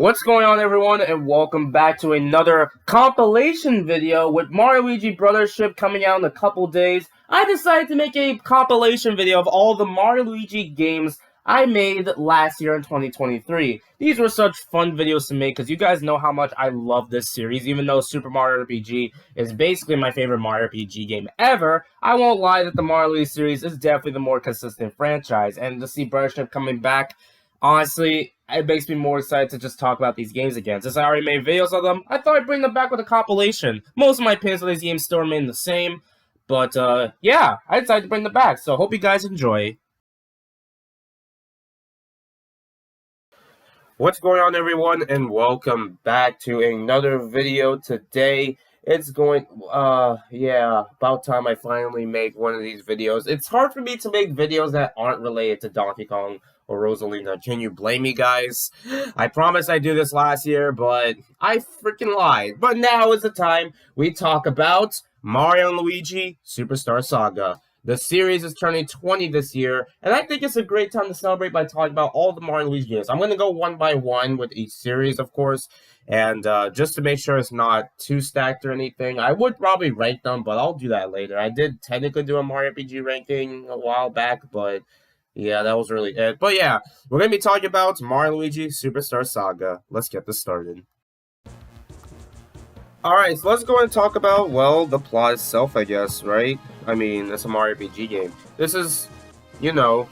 What's going on, everyone, and welcome back to another compilation video with Mario and Luigi Brothership coming out in a couple days. I decided to make a compilation video of all the Mario and Luigi games I made last year in 2023. These were such fun videos to make because you guys know how much I love this series. Even though Super Mario RPG is basically my favorite Mario RPG game ever, I won't lie that the Mario and Luigi series is definitely the more consistent franchise. And to see Brothership coming back, honestly, it makes me more excited to just talk about these games again. Since I already made videos of them, I thought I'd bring them back with a compilation. Most of my opinions on these games still remain the same, but yeah, I decided to bring them back, so hope you guys enjoy. What's going on, everyone, and welcome back to another video. Today, it's going, yeah, about time I finally make one of these videos. It's hard for me to make videos that aren't related to Donkey Kong or Rosalina. Can you blame me, guys? I promised I'd do this last year, but I freaking lied. But now is the time we talk about Mario and Luigi Superstar Saga. The series is turning 20 this year, and I think it's a great time to celebrate by talking about all the Mario and Luigi games. I'm going to go one by one with each series, of course, and just to make sure it's not too stacked or anything, I would probably rank them, but I'll do that later. I did technically do a Mario RPG ranking a while back, but yeah, that was really it. But yeah, we're going to be talking about Mario and Luigi Superstar Saga. Let's get this started. Alright, so let's go and talk about, well, the plot itself, I guess, right? I mean, it's a Mario RPG game. This is, you know,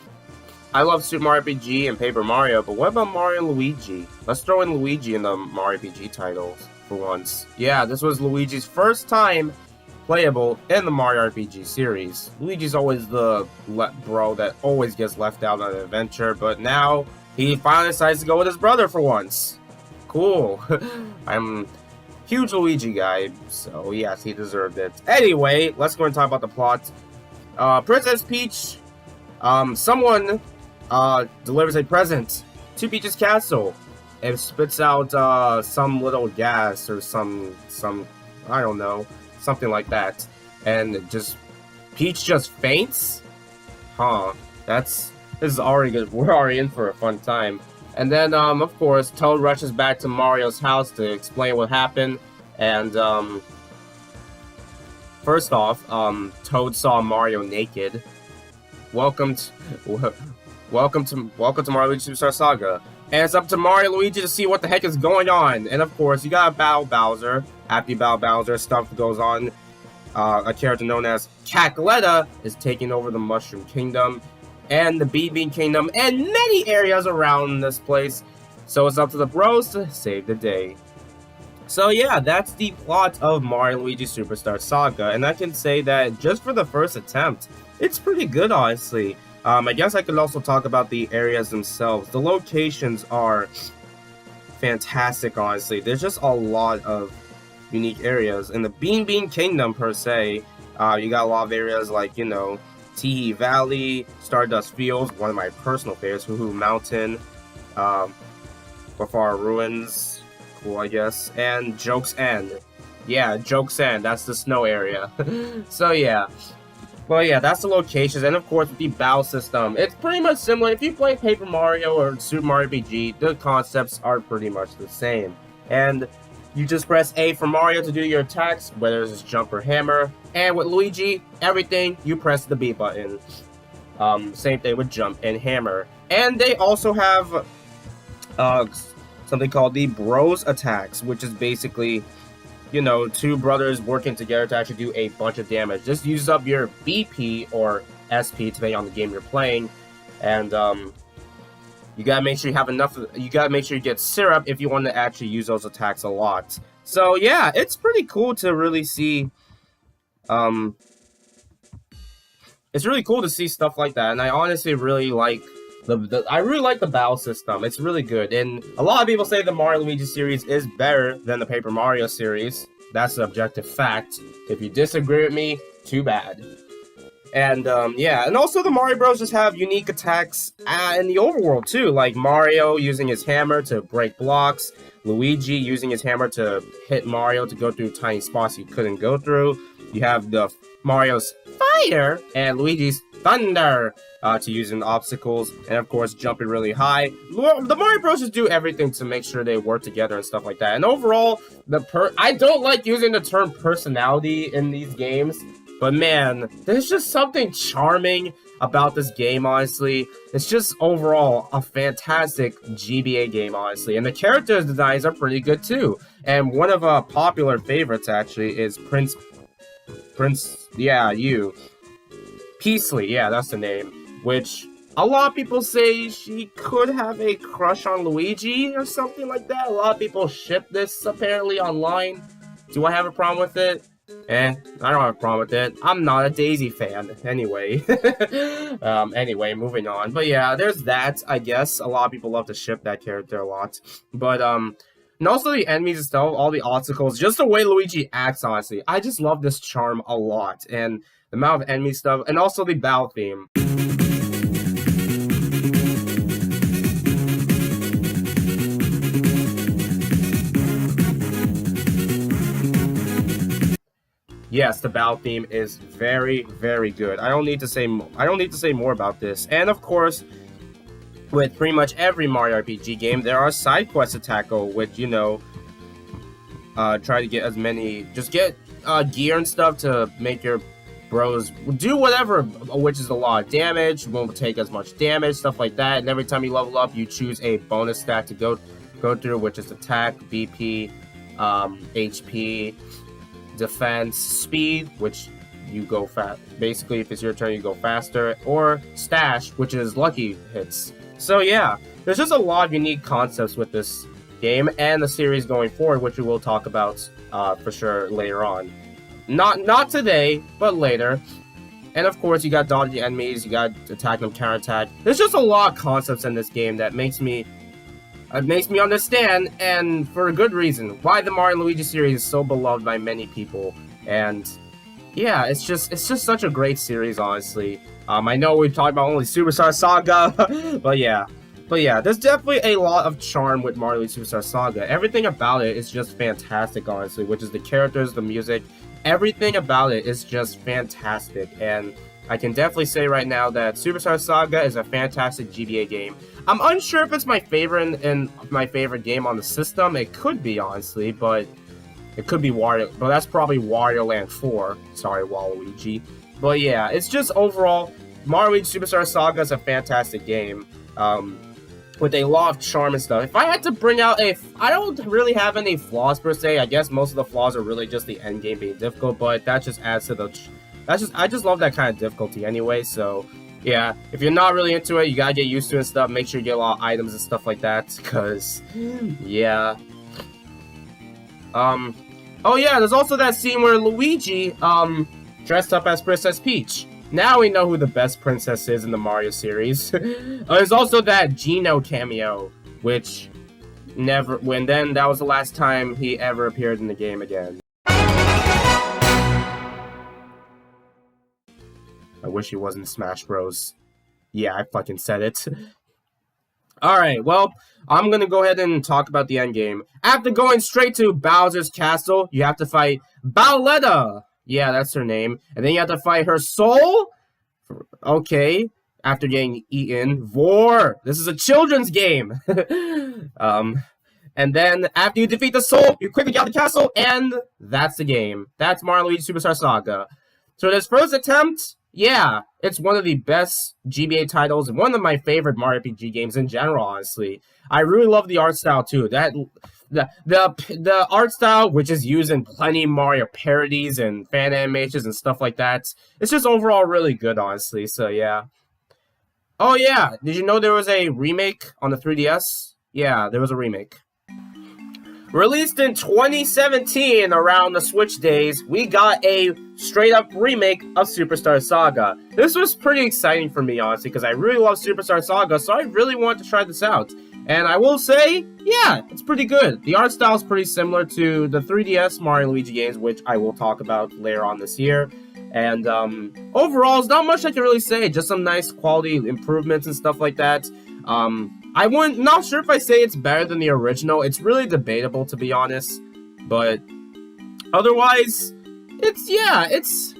I love Super Mario RPG and Paper Mario, but what about Mario and Luigi? Let's throw in Luigi in the Mario RPG titles for once. Yeah, this was Luigi's first time playable in the Mario RPG series. Luigi's always the bro that always gets left out on an adventure, but now he finally decides to go with his brother for once. Cool. I'm huge Luigi guy, so yes, he deserved it. Anyway, let's go and talk about the plot. Princess Peach, someone delivers a present to Peach's castle and spits out some little gas or some I don't know, something like that, and just Peach just faints. Huh? This is already good. We're already in for a fun time. And then, of course, Toad rushes back to Mario's house to explain what happened. And, first off, Toad saw Mario naked. Welcome to Mario Luigi Superstar Saga. And it's up to Mario and Luigi to see what the heck is going on. And, of course, you gotta battle Bowser. After you battle Bowser, stuff goes on. A character known as Cackletta is taking over the Mushroom Kingdom and the Bean Kingdom, and many areas around this place. So it's up to the bros to save the day. So yeah, that's the plot of Mario and Luigi Superstar Saga, and I can say that just for the first attempt, it's pretty good, honestly. I guess I could also talk about the areas themselves. The locations are fantastic, honestly. There's just a lot of unique areas. In the Bean Kingdom, per se, you got a lot of areas like, you know, Teehee Valley, Stardust Fields, one of my personal favorites, Hoo-Hoo Mountain, Bafar Ruins, cool, I guess, and Joke's End. Yeah, Joke's End, that's the snow area. So yeah. Well, yeah, that's the locations, and of course, with the battle system, it's pretty much similar. If you play Paper Mario or Super Mario RPG, the concepts are pretty much the same. And you just press A for Mario to do your attacks, whether it's jump or hammer. And with Luigi, everything, you press the B button. Same thing with jump and hammer. And they also have something called the Bros attacks, which is basically, you know, two brothers working together to actually do a bunch of damage. Just use up your BP or SP, depending on the game you're playing. And you gotta make sure you have enough. You gotta make sure you get syrup if you want to actually use those attacks a lot. So yeah, it's pretty cool to really see. It's really cool to see stuff like that, and I honestly really like the battle system. It's really good, and a lot of people say the Mario Luigi series is better than the Paper Mario series. That's an objective fact. If you disagree with me, too bad. And, yeah, and also the Mario Bros just have unique attacks in the overworld, too, like Mario using his hammer to break blocks, Luigi using his hammer to hit Mario to go through tiny spots he couldn't go through. You have the Mario's fire and Luigi's thunder to using obstacles, and of course jumping really high. The Mario Bros. Just do everything to make sure they work together and stuff like that. And overall, I don't like using the term personality in these games, but man, there's just something charming about this game, honestly. It's just overall a fantastic GBA game, honestly. And the character designs are pretty good too. And one of popular favorites actually is Peasley, yeah, that's the name. Which a lot of people say she could have a crush on Luigi or something like that. A lot of people ship this apparently online. Do I have a problem with it? I don't have a problem with it. I'm not a Daisy fan, anyway. Anyway, moving on. But yeah, there's that, I guess. A lot of people love to ship that character a lot. But, and also the enemies and stuff, all the obstacles, just the way Luigi acts, honestly. I just love this charm a lot. And the amount of enemy stuff, and also the battle theme. Yes, the battle theme is very, very good. I don't need to say more about this. And of course, with pretty much every Mario RPG game, there are side quests to tackle, which, you know, try to get as many, just get gear and stuff to make your bros do whatever, which is a lot of damage, won't take as much damage, stuff like that. And every time you level up, you choose a bonus stat to go through, which is attack, BP, HP, defense, speed, which you go fast. Basically, if it's your turn, you go faster, or stash, which is lucky hits. So yeah, there's just a lot of unique concepts with this game and the series going forward, which we will talk about for sure later on. Not today, but later. And of course, you got dodging enemies, you got attack them, counterattack. There's just a lot of concepts in this game that makes me understand, and for a good reason, why the Mario and Luigi series is so beloved by many people. And yeah, it's just such a great series, honestly. I know we've talked about only Superstar Saga, but yeah, there's definitely a lot of charm with Mario and Superstar Saga. Everything about it is just fantastic, honestly, which is the characters, the music, everything about it is just fantastic. And I can definitely say right now that Superstar Saga is a fantastic GBA game. I'm unsure if it's my favorite and my favorite game on the system. It could be, honestly, but it could be Wario. But that's probably Wario Land 4. Sorry, Waluigi. But yeah, it's just overall, Mario and Luigi Superstar Saga is a fantastic game. With a lot of charm and stuff. If I had to bring out I don't really have any flaws per se. I guess most of the flaws are really just the end game being difficult, but that just adds to the. I just love that kind of difficulty anyway. So yeah, if you're not really into it, you gotta get used to it and stuff. Make sure you get a lot of items and stuff like that, cause yeah. Oh yeah, there's also that scene where Luigi dressed up as Princess Peach. Now we know who the best princess is in the Mario series. There's also that Geno cameo, which that was the last time he ever appeared in the game again. I wish he wasn't Smash Bros. Yeah, I fucking said it. Alright, well, I'm gonna go ahead and talk about the endgame. After going straight to Bowser's castle, you have to fight Bowletta. Yeah, that's her name. And then you have to fight her soul? Okay. After getting eaten. Vor! This is a children's game! And then, after you defeat the soul, you quickly get out the castle, and that's the game. That's Mario and Luigi Superstar Saga. So this first attempt, yeah, it's one of the best GBA titles, and one of my favorite Mario RPG games in general, honestly. I really love the art style, too. The art style, which is used in plenty of Mario parodies and fan animations and stuff like that, it's just overall really good, honestly, so yeah. Oh yeah, did you know there was a remake on the 3DS? Yeah, there was a remake. Released in 2017, around the Switch days, we got a straight-up remake of Superstar Saga. This was pretty exciting for me, honestly, because I really love Superstar Saga, so I really wanted to try this out. And I will say, yeah, it's pretty good. The art style is pretty similar to the 3DS Mario and Luigi games, which I will talk about later on this year. And overall, there's not much I can really say. Just some nice quality improvements and stuff like that. Not sure if I say it's better than the original. It's really debatable, to be honest. But otherwise, it's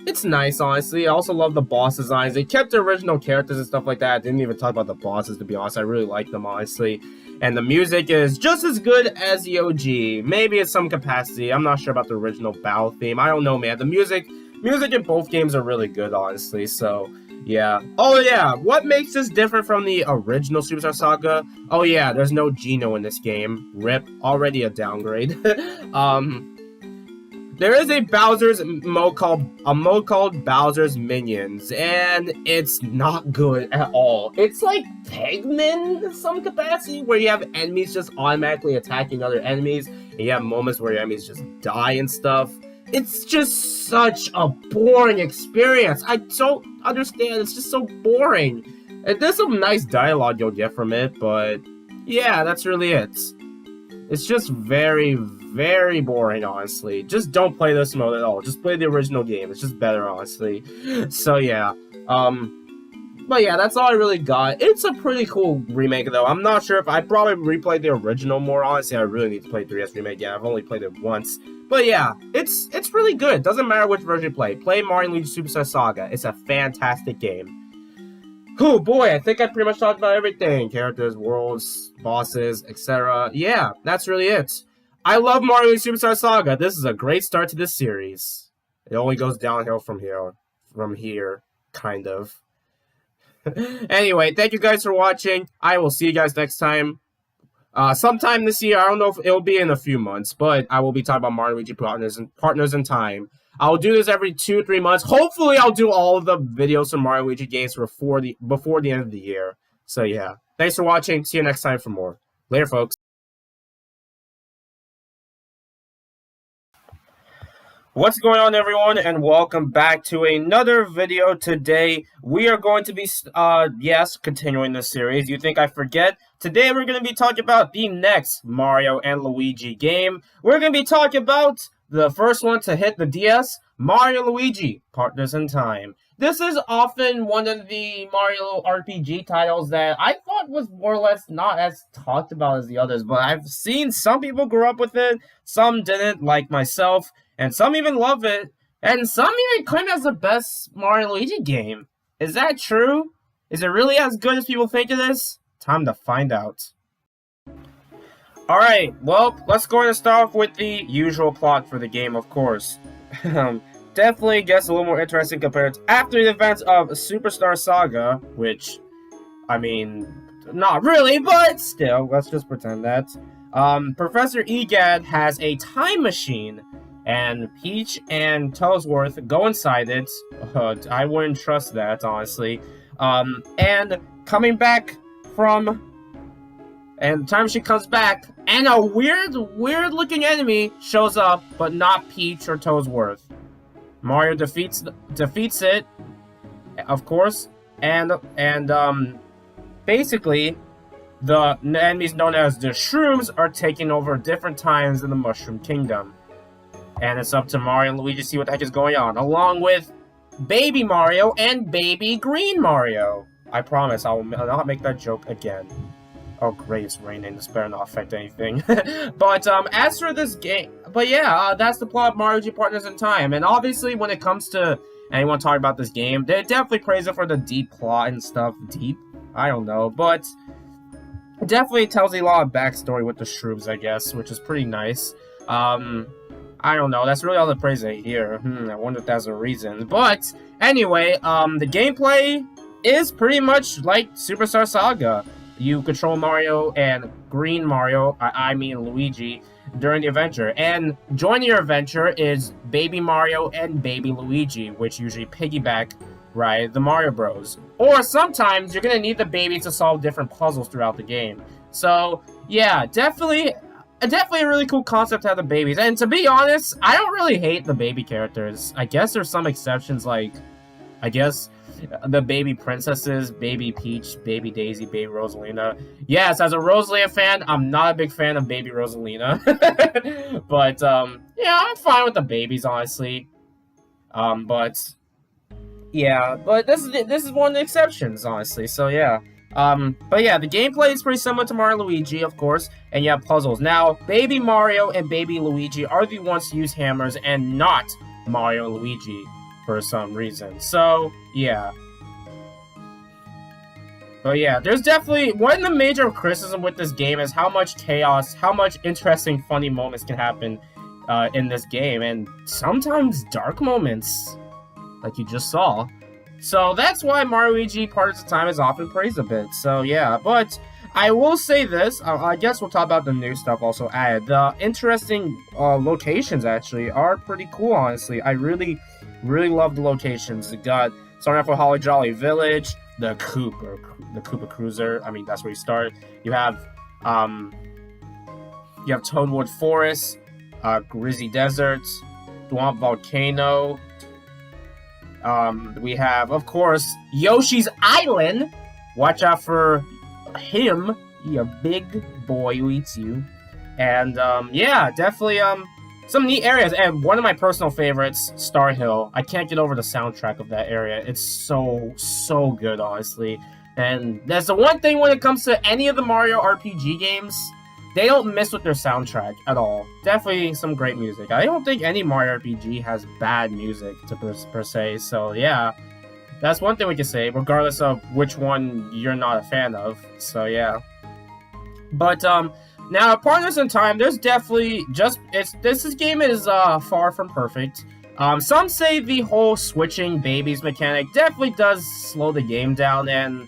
It's nice, honestly. I also love the boss designs. They kept the original characters and stuff like that. I didn't even talk about the bosses, to be honest. I really like them, honestly. And the music is just as good as the OG. Maybe in some capacity. I'm not sure about the original battle theme. I don't know, man. The music in both games are really good, honestly. So, yeah. Oh, yeah. What makes this different from the original Superstar Saga? Oh, yeah. There's no Geno in this game. RIP. Already a downgrade. There is a Bowser's mode called Bowser's Minions, and it's not good at all. It's like Pigman in some capacity, where you have enemies just automatically attacking other enemies, and you have moments where your enemies just die and stuff. It's just such a boring experience. I don't understand. It's just so boring. And there's some nice dialogue you'll get from it, but yeah, that's really it. It's just very, very boring, honestly. Just don't play this mode at all. Just play the original game. It's just better, honestly. So, yeah. But yeah, that's all I really got. It's a pretty cool remake, though. I'm not sure if I probably replayed the original more, honestly. I really need to play 3DS Remake. Yeah, I've only played it once. But yeah, it's really good. Doesn't matter which version you play. Play Mario and Luigi Superstar Saga. It's a fantastic game. Oh boy, I think I pretty much talked about everything. Characters, worlds, bosses, etc. Yeah, that's really it. I love Mario and Superstar Saga. This is a great start to this series. It only goes downhill from here, kind of. Anyway, thank you guys for watching. I will see you guys next time. Sometime this year, I don't know if it'll be in a few months, but I will be talking about Mario and Luigi Partners in Time. I'll do this every 2-3 months. Hopefully, I'll do all of the videos from Mario and Luigi games before the end of the year. So yeah, thanks for watching. See you next time for more. Later, folks. What's going on, everyone, and welcome back to another video. Today we are going to be continuing this series. You think I forget? Today we're going to be talking about the next Mario and Luigi game. We're going to be talking about the first one to hit the DS, Mario and Luigi Partners in Time. This is often one of the Mario RPG titles that I thought was more or less not as talked about as the others, but I've seen some people grow up with it, some didn't, like myself, and some even love it, and some even claim it as the best Mario and Luigi game. Is that true? Is it really as good as people think it is? Time to find out. Alright, well, let's go ahead and start off with the usual plot for the game, of course. Definitely gets a little more interesting compared to after the events of Superstar Saga, which, I mean, not really, but still, let's just pretend that. Professor Egad has a time machine, and Peach and Toadsworth go inside it. I wouldn't trust that, honestly. And coming back from... And the time machine comes back, and a weird-looking enemy shows up, but not Peach or Toadsworth. Mario defeats it, of course, and basically, the enemies known as the Shrooms are taking over different times in the Mushroom Kingdom. And it's up to Mario and Luigi to see what the heck is going on, along with Baby Mario and Baby Green Mario. I promise I'll not make that joke again. Oh great, it's raining, this better not affect anything. But as for this game, that's the plot of Mario and Luigi Partners in Time. And obviously when it comes to anyone talking about this game, they definitely praise it for the deep plot and stuff. Deep? I don't know, but it definitely tells a lot of backstory with the Shrooms, I guess, which is pretty nice. I don't know, that's really all the praise I hear. I wonder if that's a reason. But anyway, the gameplay is pretty much like Superstar Saga. You control Mario and Green Mario, I mean Luigi, during the adventure. And joining your adventure is Baby Mario and Baby Luigi, which usually piggyback, right, the Mario Bros. Or sometimes you're going to need the babies to solve different puzzles throughout the game. So, yeah, definitely a really cool concept to have the babies. And to be honest, I don't really hate the baby characters. I guess there's some exceptions, like, the baby princesses, Baby Peach, Baby Daisy, Baby Rosalina. Yes, as a Rosalina fan, I'm not a big fan of Baby Rosalina. But, yeah, I'm fine with the babies, honestly. But this is one of the exceptions, honestly, so yeah. But yeah, the gameplay is pretty similar to Mario and Luigi, of course, and you have puzzles. Now, Baby Mario and Baby Luigi are the ones to use hammers and not Mario and Luigi. for some reason. So, yeah. But yeah, there's definitely one of the major criticism with this game is how much chaos, how much interesting, funny moments can happen in this game, and sometimes dark moments, like you just saw. So that's why Mario Luigi part of the time is often praised a bit. So yeah, but I will say this. I guess we'll talk about the new stuff also added. The interesting locations actually are pretty cool. Honestly, I really love the locations. You got starting off with Holly Jolly Village, the Koopa Cruiser. I mean, that's where you start. You have Toadwood Forest, Grizzy Deserts, Thwomp Volcano. We have, of course, Yoshi's Island. Watch out for him. He a big boy who eats you. And, yeah, definitely, some neat areas. And one of my personal favorites, Star Hill. I can't get over the soundtrack of that area. It's so good, honestly. And that's the one thing when it comes to any of the Mario RPG games, they don't miss with their soundtrack at all. Definitely some great music. I don't think any Mario RPG has bad music per se. So yeah, that's one thing we can say, regardless of which one you're not a fan of. So yeah. But now Partners in Time, there's definitely this game is far from perfect. Some say the whole switching babies mechanic definitely does slow the game down, and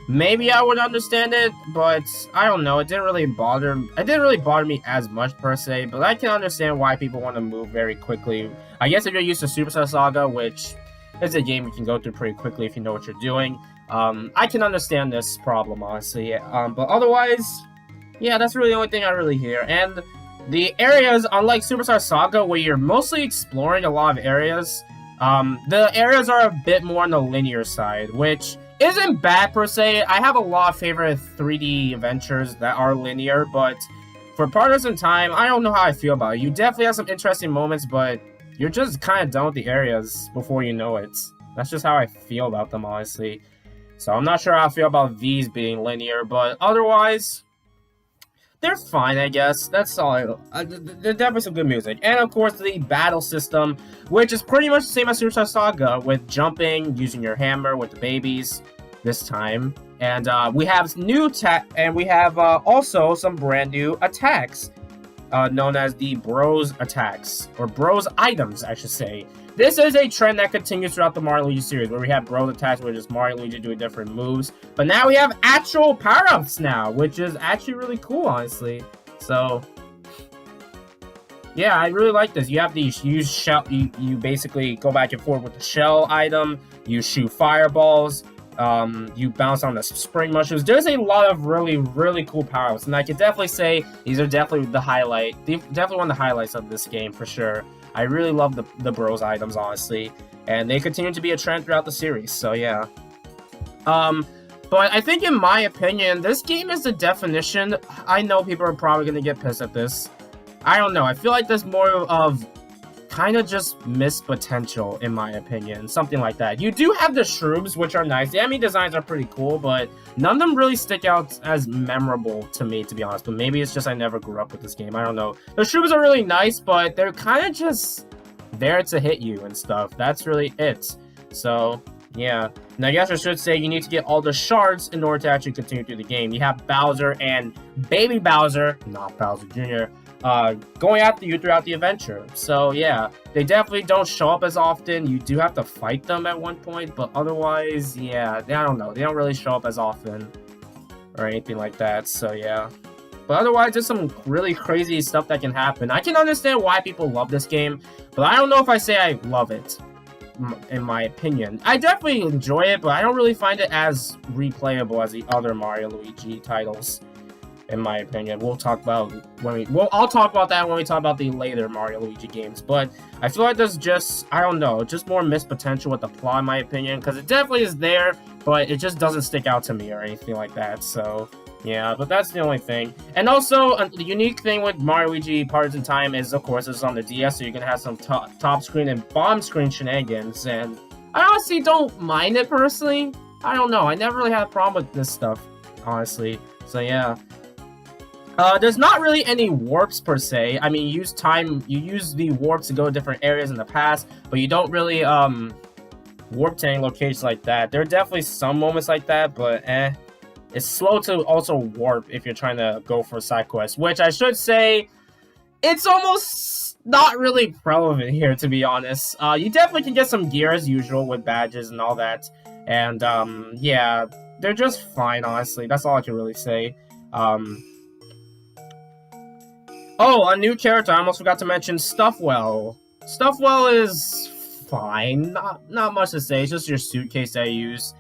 maybe I would understand it, but I don't know. It didn't really bother me as much per se, but I can understand why people want to move very quickly. I guess if you're used to Superstar Saga, which is a game you can go through pretty quickly if you know what you're doing, I can understand this problem, honestly. But otherwise, yeah, that's really the only thing I really hear. And the areas, unlike Superstar Saga, where you're mostly exploring a lot of areas, the areas are a bit more on the linear side, which isn't bad per se. I have a lot of favorite 3D adventures that are linear, but for Partners in Time, I don't know how I feel about it. You definitely have some interesting moments, but you're just kind of done with the areas before you know it. That's just how I feel about them, honestly. So I'm not sure how I feel about these being linear, but otherwise, they're fine, I guess. That's all. There's definitely some good music. And of course, the battle system, which is pretty much the same as Superstar Saga, with jumping, using your hammer with the babies this time. And we have also some brand new attacks, known as the Bros attacks, or Bros items, I should say. This is a trend that continues throughout the Mario Luigi series, where we have Bros attacks, where just Mario Luigi doing different moves. But now we have actual power-ups now, which is actually really cool, honestly. So, yeah, I really like this. You have these use shell. You basically go back and forth with the shell item. You shoot fireballs. You bounce on the spring mushrooms. There's a lot of really cool power-ups, and I can definitely say these are definitely the highlight. Definitely one of the highlights of this game for sure. I really love the Bros items, honestly, and they continue to be a trend throughout the series. So yeah. But I think, in my opinion, this game is the definition. I know people are probably gonna get pissed at this. I don't know. I feel like there's more of kind of just missed potential, in my opinion. Something like that. You do have the shrooms, which are nice. The enemy designs are pretty cool, but none of them really stick out as memorable to me, to be honest. But maybe it's just I never grew up with this game. I don't know. The shrooms are really nice, but they're kind of just there to hit you and stuff. That's really it. So, yeah. And I guess I should say you need to get all the shards in order to actually continue through the game. You have Bowser and Baby Bowser, not Bowser Jr., going after you throughout the adventure. So yeah, they definitely don't show up as often. You do have to fight them at one point, but otherwise, yeah, I don't know. They don't really show up as often or anything like that. So yeah. But otherwise, there's some really crazy stuff that can happen. I can understand why people love this game, but I don't know if I say I love it, in my opinion. I definitely enjoy it, but I don't really find it as replayable as the other Mario Luigi titles, in my opinion. I'll talk about that when we talk about the later Mario Luigi games. But I feel like there's just, I don't know, just more missed potential with the plot, in my opinion, because it definitely is there, but it just doesn't stick out to me or anything like that. So yeah, but that's the only thing. And also, the unique thing with Mario Luigi Partners in Time is, of course, it's on the DS, so you're gonna have some top screen and bottom screen shenanigans, and I honestly don't mind it personally. I don't know, I never really had a problem with this stuff, honestly. So yeah. There's not really any warps per se. I mean, you use the warps to go to different areas in the past, but you don't really warp tank locations like that. There are definitely some moments like that, but it's slow to also warp if you're trying to go for side quests, which I should say, it's almost not really relevant here, to be honest. You definitely can get some gear as usual with badges and all that, and yeah, they're just fine, honestly. That's all I can really say. Oh, a new character. I almost forgot to mention Stuffwell. Stuffwell is fine. Not much to say. It's just your suitcase that you use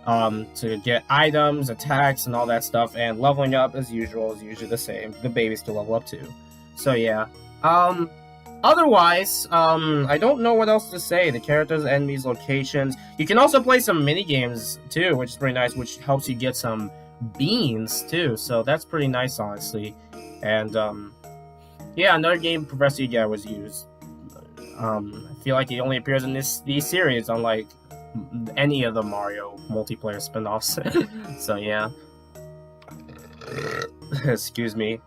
to get items, attacks, and all that stuff. And leveling up, as usual, is usually the same. The babies can level up too. So yeah. Otherwise, I don't know what else to say. The characters, enemies, locations. You can also play some mini games too, which is pretty nice, which helps you get some beans too. So that's pretty nice, honestly. And yeah, another game Professor Uga was used. I feel like he only appears in these series, unlike any of the Mario multiplayer spin-offs. So yeah. Excuse me.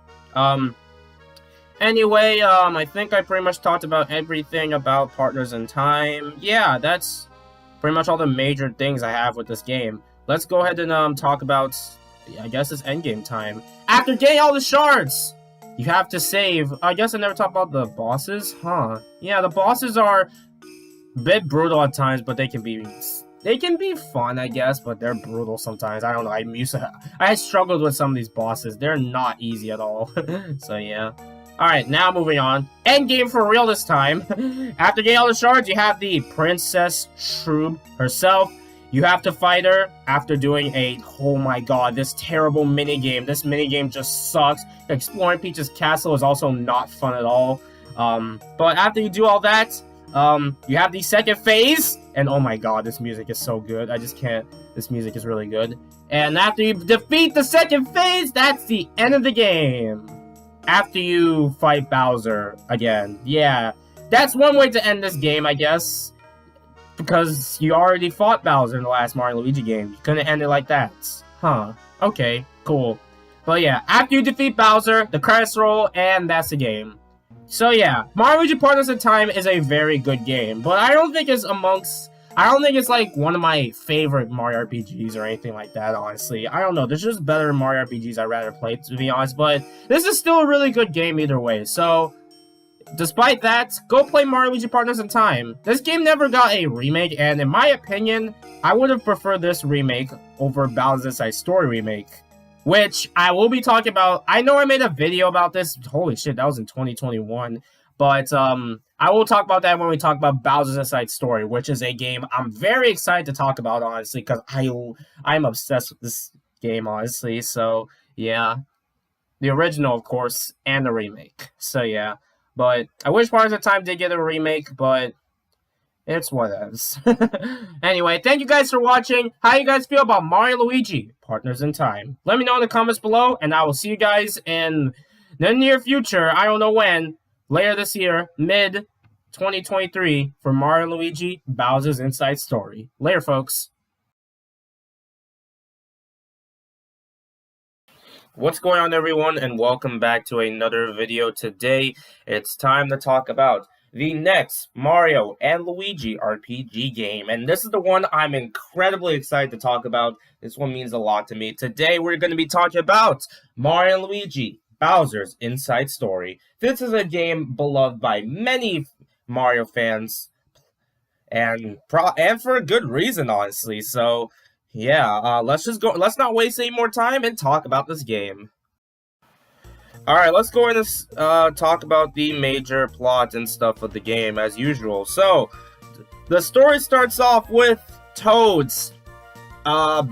Anyway, I think I pretty much talked about everything about Partners in Time. Yeah, that's pretty much all the major things I have with this game. Let's go ahead and talk about, I guess it's endgame time. After getting all the shards, you have to save. I guess I never talked about the bosses, huh? Yeah, the bosses are a bit brutal at times, but they can be fun, I guess, but they're brutal sometimes. I don't know. I struggled with some of these bosses. They're not easy at all. So yeah. Alright, now moving on. Endgame for real this time. After getting all the shards, you have the Princess Shroob herself. You have to fight her after doing oh my god, this terrible minigame. This minigame just sucks. Exploring Peach's castle is also not fun at all. But after you do all that, you have the second phase. And oh my god, this music is so good. I just can't. This music is really good. And after you defeat the second phase, that's the end of the game. After you fight Bowser again. Yeah, that's one way to end this game, I guess. Because you already fought Bowser in the last Mario and Luigi game. You couldn't end it like that. Huh. Okay, cool. But yeah, after you defeat Bowser, the credits roll, and that's the game. So yeah, Mario and Luigi Partners in Time is a very good game. But I don't think it's like one of my favorite Mario RPGs or anything like that, honestly. I don't know. There's just better Mario RPGs I'd rather play, to be honest. But this is still a really good game either way. So despite that, go play Mario and Luigi Partners in Time. This game never got a remake, and in my opinion, I would have preferred this remake over Bowser's Inside Story remake, which I will be talking about. I know I made a video about this. Holy shit, that was in 2021. But I will talk about that when we talk about Bowser's Inside Story, which is a game I'm very excited to talk about, honestly, because I'm obsessed with this game, honestly. So yeah, the original, of course, and the remake. So yeah. But I wish Partners in Time did get a remake, but it's what it is. Anyway, thank you guys for watching. How you guys feel about Mario and Luigi Partners in Time? Let me know in the comments below, and I will see you guys in the near future. I don't know when. Later this year, mid-2023, for Mario and Luigi Bowser's Inside Story. Later, folks. What's going on, everyone, and welcome back to another video. Today, it's time to talk about the next Mario and Luigi RPG game, and this is the one I'm incredibly excited to talk about. This one means a lot to me. Today, we're going to be talking about Mario and Luigi Bowser's Inside Story. This is a game beloved by many Mario fans, and for a good reason, honestly. So yeah, let's just go. Let's not waste any more time and talk about this game. Alright, let's go in and talk about the major plot and stuff of the game, as usual. So, the story starts off with Toads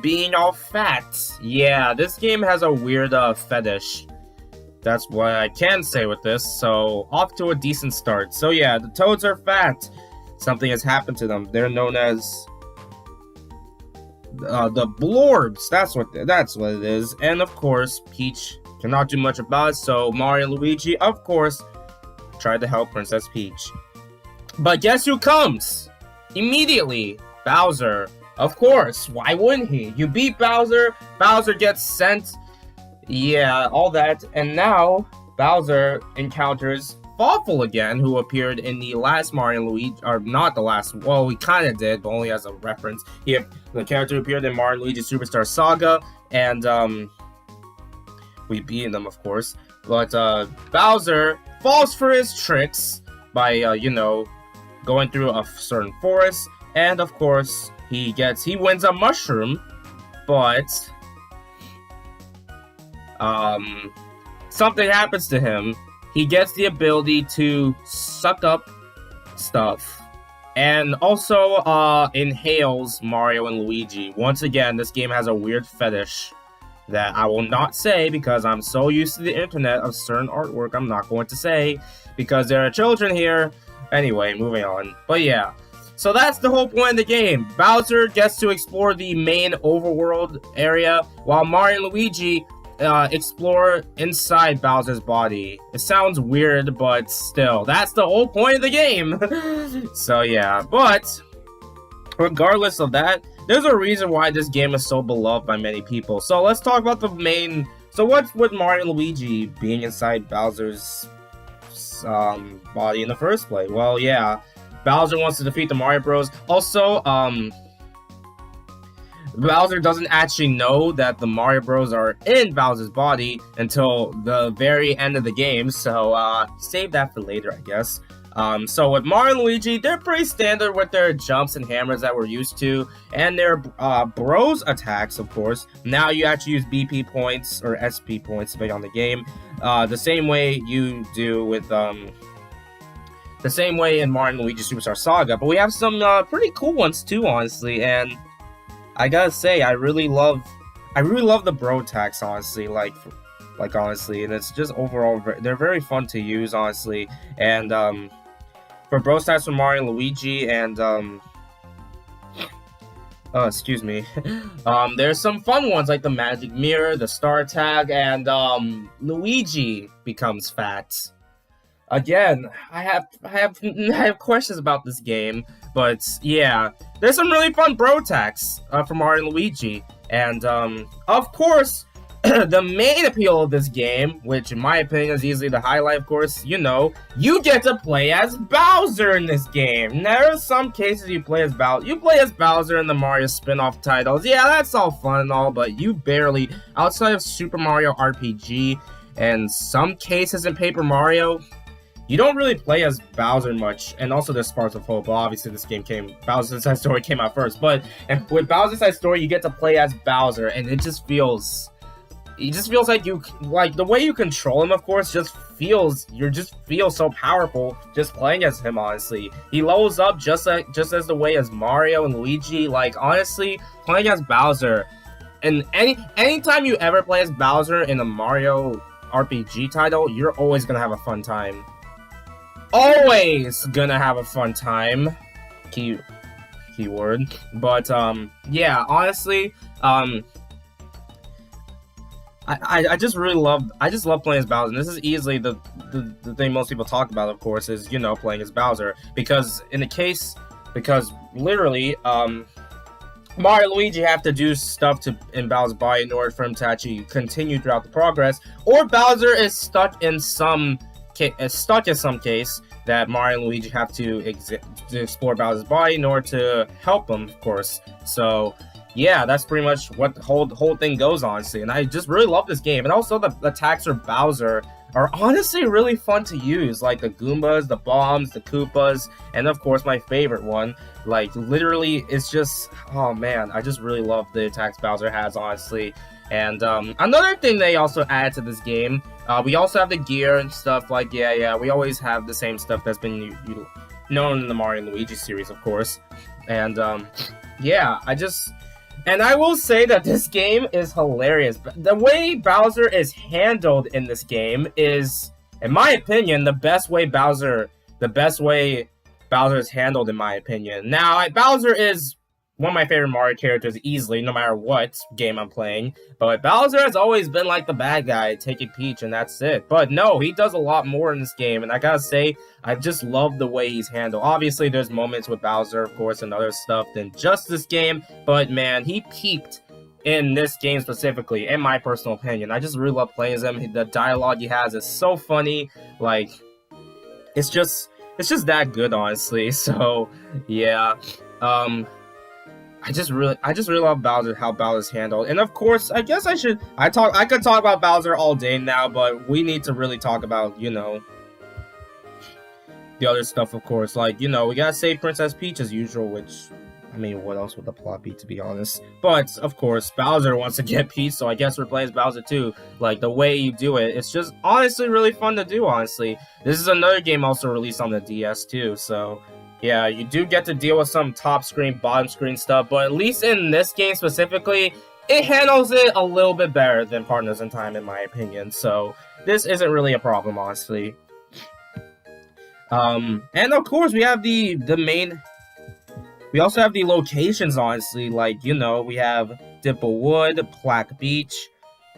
being all fat. Yeah, this game has a weird fetish. That's what I can say with this, so off to a decent start. So yeah, the Toads are fat. Something has happened to them. They're known as the Blorbs. That's what it is. And of course, Peach cannot do much about it, so Mario and Luigi, of course, tried to help Princess Peach. But guess who comes? Immediately, Bowser. Of course, why wouldn't he? You beat Bowser, Bowser gets sent, yeah, all that, and now Bowser encounters Thoughtful again, who appeared in the last Mario and Luigi, or not the last, well, he kind of did, but only as a reference. The character appeared in Mario and Luigi Superstar Saga, and we beat them, of course. But Bowser falls for his tricks by, going through a certain forest, and of course, he wins a mushroom, but something happens to him. He gets the ability to suck up stuff, and also inhales Mario and Luigi. Once again, this game has a weird fetish that I will not say because I'm so used to the internet of certain artwork. I'm not going to say because there are children here. Anyway, moving on. But yeah, so that's the whole point of the game. Bowser gets to explore the main overworld area, while Mario and Luigi explore inside Bowser's body. It sounds weird, but still, that's the whole point of the game. So yeah, but regardless of that, there's a reason why this game is so beloved by many people. So let's talk about the main. So what's with Mario and Luigi being inside Bowser's body in the first place? Well, yeah, Bowser wants to defeat the Mario Bros. Also, Bowser doesn't actually know that the Mario Bros are in Bowser's body until the very end of the game, so save that for later, I guess. So with Mario and Luigi, they're pretty standard with their jumps and hammers that we're used to, and their Bros attacks, of course. Now you actually use BP points, or SP points, depending on the game, the same way you do with, the same way in Mario and Luigi Superstar Saga, but we have some pretty cool ones too, honestly, and I gotta say, I really love the bro attacks, honestly, like honestly, and it's just overall, they're very fun to use, honestly, and for bro attacks from Mario and Luigi, and excuse me, there's some fun ones like the Magic Mirror, the Star Attack, and Luigi becomes fat. Again, I have questions about this game, but yeah, there's some really fun bro attacks from Mario and Luigi, and of course, the main appeal of this game, which in my opinion is easily the highlight, of course, you get to play as Bowser in this game. There are some cases you play as Bowser in the Mario spin-off titles. Yeah, that's all fun and all, but you barely, outside of Super Mario RPG and some cases in Paper Mario, you don't really play as Bowser much, and also there's Sparks of Hope. Well, obviously this game Bowser's Inside Story came out first, but with Bowser's Inside Story, you get to play as Bowser, and it just feels like the way you control him, of course, you just feel so powerful just playing as him, honestly. He levels up just as the way as Mario and Luigi, like, honestly, playing as Bowser, and anytime you ever play as Bowser in a Mario RPG title, you're always gonna have a fun time. Always gonna have a fun time. Keyword. But yeah, honestly, I just love playing as Bowser. And this is easily the thing most people talk about, of course, is playing as Bowser, because literally Mario and Luigi have to do stuff in Bowser's body in order for him to actually continue throughout the progress, or Bowser is stuck in some case that Mario and Luigi have to explore Bowser's body in order to help him, of course. So yeah, that's pretty much what the whole thing goes, honestly. And I just really love this game. And also the attacks for Bowser are honestly really fun to use, like the Goombas, the Bombs, the Koopas, and of course my favorite one. Like, literally, it's just, oh man, I just really love the attacks Bowser has, honestly. And another thing they also added to this game, we also have the gear and stuff. Like, yeah, we always have the same stuff that's been known in the Mario and Luigi series, of course. And yeah, and I will say that this game is hilarious. The way Bowser is handled in this game is, in my opinion, the best way Bowser is handled, in my opinion. Now, Bowser is one of my favorite Mario characters easily, no matter what game I'm playing. But Bowser has always been like the bad guy, taking Peach, and that's it. But no, he does a lot more in this game, and I gotta say, I just love the way he's handled. Obviously, there's moments with Bowser, of course, and other stuff than just this game, but man, he peaked in this game specifically, in my personal opinion. I just really love playing as him. The dialogue he has is so funny, like, it's just that good, honestly. So yeah, um, I just really love Bowser, how Bowser's handled, and of course, I guess I could talk about Bowser all day now, but we need to really talk about the other stuff, of course. Like we gotta save Princess Peach as usual, which. I mean, what else would the plot be, to be honest? But, of course, Bowser wants to get Peach, so I guess we're playing as Bowser too. Like, the way you do it, it's just honestly really fun to do, honestly. This is another game also released on the DS too, so... Yeah, you do get to deal with some top screen, bottom screen stuff, but at least in this game specifically, it handles it a little bit better than Partners in Time, in my opinion. So, this isn't really a problem, honestly. And of course, we have the main... We also have the locations, honestly, like, we have Dimplewood, Plaque Beach,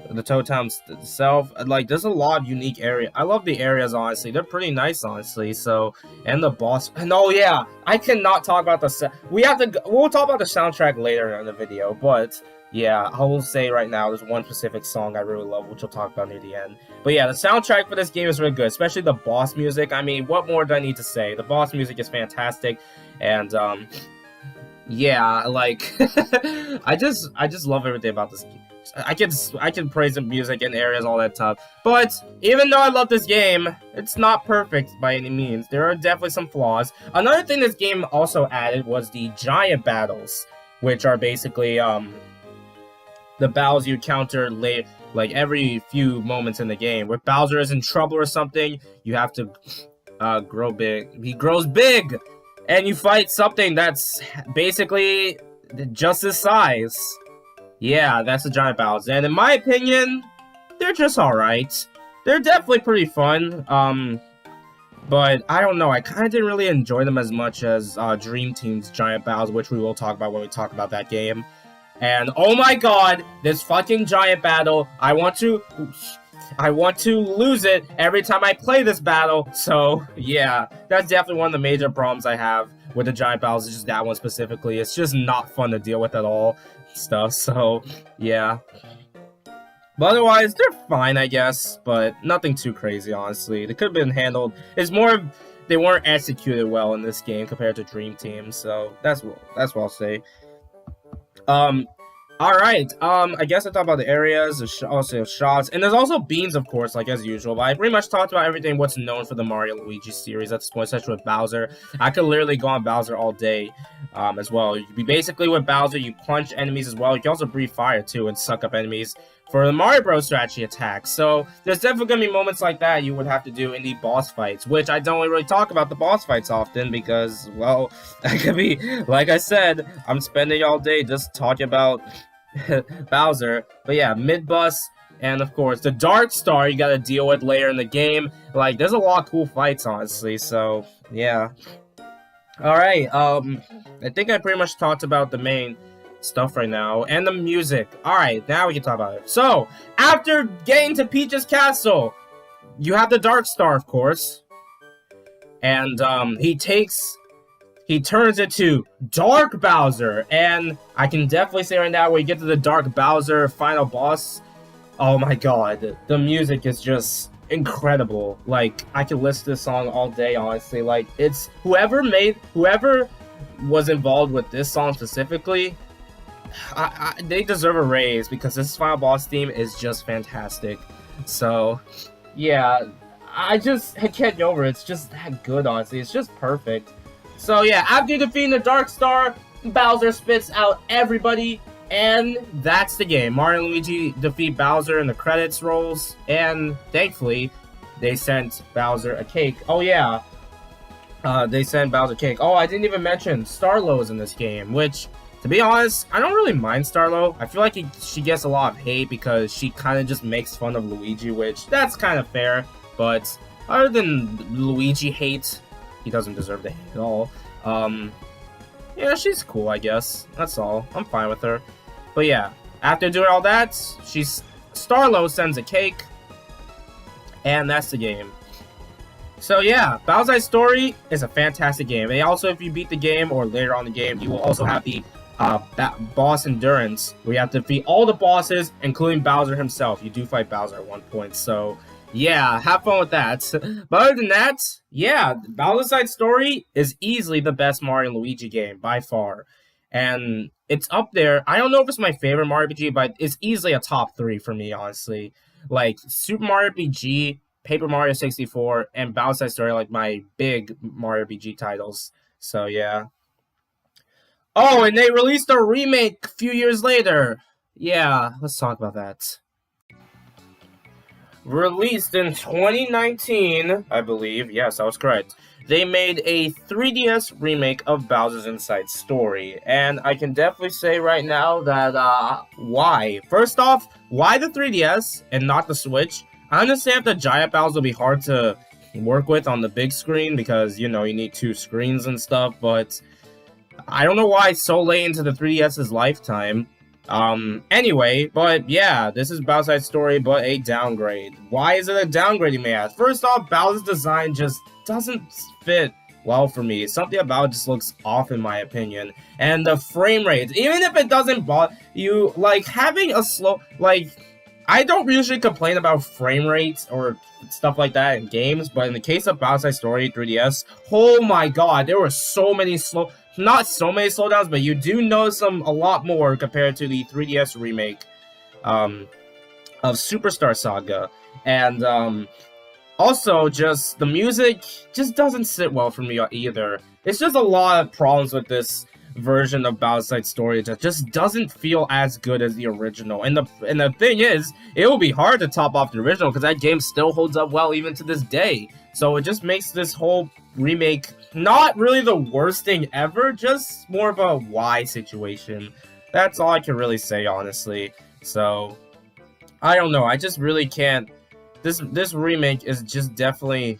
the Totem itself. Like, there's a lot of unique areas. I love the areas, honestly. They're pretty nice, honestly. So, and the boss. And oh, yeah, I cannot talk about we'll talk about the soundtrack later in the video, but yeah, I will say right now, there's one specific song I really love, which we'll talk about near the end. But yeah, the soundtrack for this game is really good, especially the boss music. I mean, what more do I need to say? The boss music is fantastic, and, yeah, like I just love everything about this game. I can praise the music and areas, all that stuff. But even though I love this game, it's not perfect by any means. There are definitely some flaws. Another thing this game also added was the giant battles, which are basically the battles you encounter late, like every few moments in the game. Where Bowser is in trouble or something, you have to grow big. He grows big. And you fight something that's basically just his size. Yeah, that's the giant battles. And in my opinion, they're just alright. They're definitely pretty fun. But I don't know, I kind of didn't really enjoy them as much as Dream Team's giant battles, which we will talk about when we talk about that game. And oh my god, this fucking giant battle, I want to lose it every time I play this battle. So, yeah, that's definitely one of the major problems I have with the giant battles, is just that one specifically. It's just not fun to deal with at all, stuff, so, yeah. But otherwise, they're fine, I guess, but nothing too crazy, honestly. They could have been handled. It's more of they weren't executed well in this game compared to Dream Team, so that's what I'll say. Alright, I guess I talked about the areas, also shots, and there's also beans, of course, like as usual, but I pretty much talked about everything what's known for the Mario and Luigi series at this point, especially with Bowser. I could literally go on Bowser all day, as well. You can be basically with Bowser, you punch enemies as well, you can also breathe fire, too, and suck up enemies for the Mario Bros to actually attack. So, there's definitely gonna be moments like that you would have to do in the boss fights, which I don't really talk about the boss fights often, because, well, that could be, like I said, I'm spending all day just talking about Bowser. But yeah, mid-bus, and of course, the Dark Star you gotta deal with later in the game. Like, there's a lot of cool fights, honestly, so, yeah. Alright, I think I pretty much talked about the main stuff right now, and the music. Alright, now we can talk about it. So, after getting to Peach's castle, you have the Dark Star, of course, and, he turns into Dark Bowser, and I can definitely say right now, when you get to the Dark Bowser final boss, oh my god, the music is just incredible. Like, I could listen to this song all day, honestly. Like, it's, whoever was involved with this song specifically, they deserve a raise, because this final boss theme is just fantastic. So, yeah, I can't get over it. It's just that good, honestly. It's just perfect. So yeah, after defeating the Dark Star, Bowser spits out everybody, and that's the game. Mario and Luigi defeat Bowser in the credits rolls, and thankfully, they sent Bowser a cake. Oh yeah, they sent Bowser a cake. Oh, I didn't even mention Starlo is in this game, which, to be honest, I don't really mind Starlo. I feel like she gets a lot of hate because she kind of just makes fun of Luigi, which, that's kind of fair, but other than Luigi hate, he doesn't deserve the hate at all. Yeah, she's cool, I guess. That's all. I'm fine with her. But yeah, after doing all that, Starlo sends a cake, and that's the game. So yeah, Bowser's Story is a fantastic game. And also, if you beat the game, or later on in the game, you will also have the boss endurance, where you have to defeat all the bosses, including Bowser himself. You do fight Bowser at one point, so Yeah, have fun with that. But other than that, yeah, Bowser's Side Story is easily the best Mario and Luigi game by far. And it's up there. I don't know if it's my favorite Mario RPG, but it's easily a top 3 for me, honestly. Like Super Mario RPG, Paper Mario 64, and Bowser's Side Story are like my big Mario RPG titles. So yeah. Oh, and they released a remake a few years later. Yeah, let's talk about that. Released in 2019, I believe. Yes, I was correct. They made a 3DS remake of Bowser's Inside Story, and I can definitely say right now that why? First off, why the 3DS and not the Switch? I understand the giant Bowser will be hard to work with on the big screen because you know you need 2 screens and stuff, but I don't know why it's so late into the 3DS's lifetime. Anyway, but yeah, this is Bowser's Story, but a downgrade. Why is it a downgrade, you may ask? First off, Bowser's design just doesn't fit well for me. Something about it just looks off in my opinion. And the frame rate, even if it doesn't bother you, like, having a slow, like, I don't usually complain about frame rates or stuff like that in games, but in the case of Bowser's Story 3DS, oh my god, there were so many not so many slowdowns, but you do notice them a lot more compared to the 3DS remake of Superstar Saga. And also, just the music just doesn't sit well for me either. It's just a lot of problems with this version of Bowser's Story that just doesn't feel as good as the original. And the thing is, it will be hard to top off the original because that game still holds up well even to this day. So it just makes this whole remake not really the worst thing ever, just more of a why situation. That's all I can really say, honestly. So I don't know. I just really can't. This remake is just definitely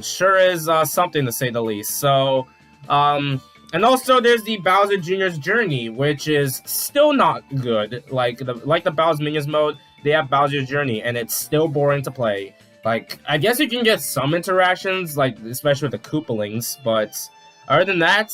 sure is something to say the least. So and also there's the Bowser Jr.'s Journey, which is still not good. Like the Bowser Minions mode, they have Bowser's Journey, and it's still boring to play. Like, I guess you can get some interactions, like, especially with the Koopalings, but other than that,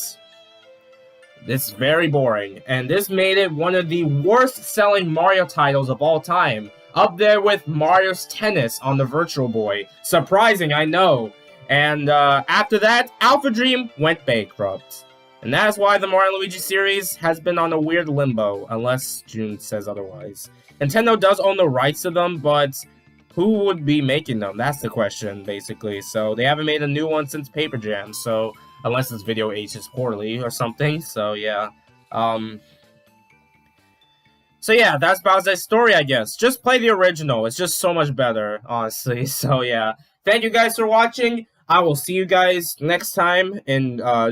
it's very boring. And this made it one of the worst-selling Mario titles of all time. Up there with Mario's Tennis on the Virtual Boy. Surprising, I know. And after that, Alpha Dream went bankrupt. And that is why the Mario and Luigi series has been on a weird limbo, unless June says otherwise. Nintendo does own the rights to them, but who would be making them? That's the question, basically. So they haven't made a new one since Paper Jam. So unless this video ages poorly or something. So yeah. So yeah, that's Bowser's Story, I guess. Just play the original. It's just so much better, honestly. So yeah. Thank you guys for watching. I will see you guys next time in I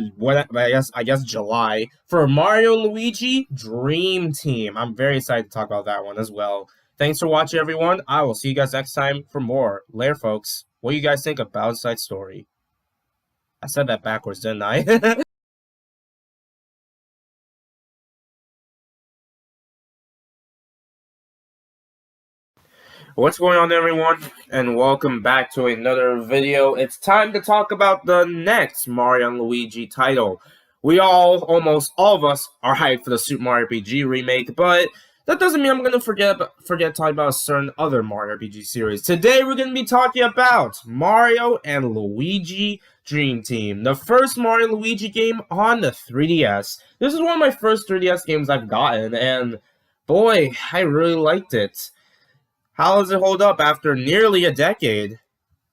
guess July for Mario and Luigi Dream Team. I'm very excited to talk about that one as well. Thanks for watching, everyone. I will see you guys next time for more. Later, folks. What do you guys think of Bowser's Side Story? I said that backwards, didn't I? What's going on, everyone? And welcome back to another video. It's time to talk about the next Mario and Luigi title. Almost all of us, are hyped for the Super Mario RPG remake, but that doesn't mean I'm going to forget talking about a certain other Mario RPG series. Today, we're going to be talking about Mario and Luigi Dream Team, the first Mario and Luigi game on the 3DS. This is one of my first 3DS games I've gotten, and boy, I really liked it. How does it hold up after nearly a decade?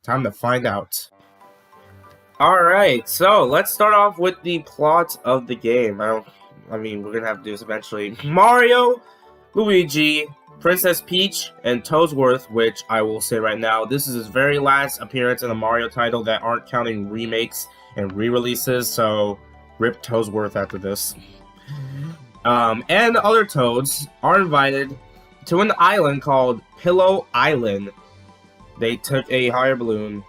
Time to find out. Alright, so let's start off with the plot of the game. I mean, we're going to have to do this eventually. Mario, Luigi, Princess Peach, and Toadsworth, which I will say right now, this is his very last appearance in a Mario title that aren't counting remakes and re-releases, so rip Toadsworth after this. And other Toads are invited to an island called Pillow Island. They took a higher balloon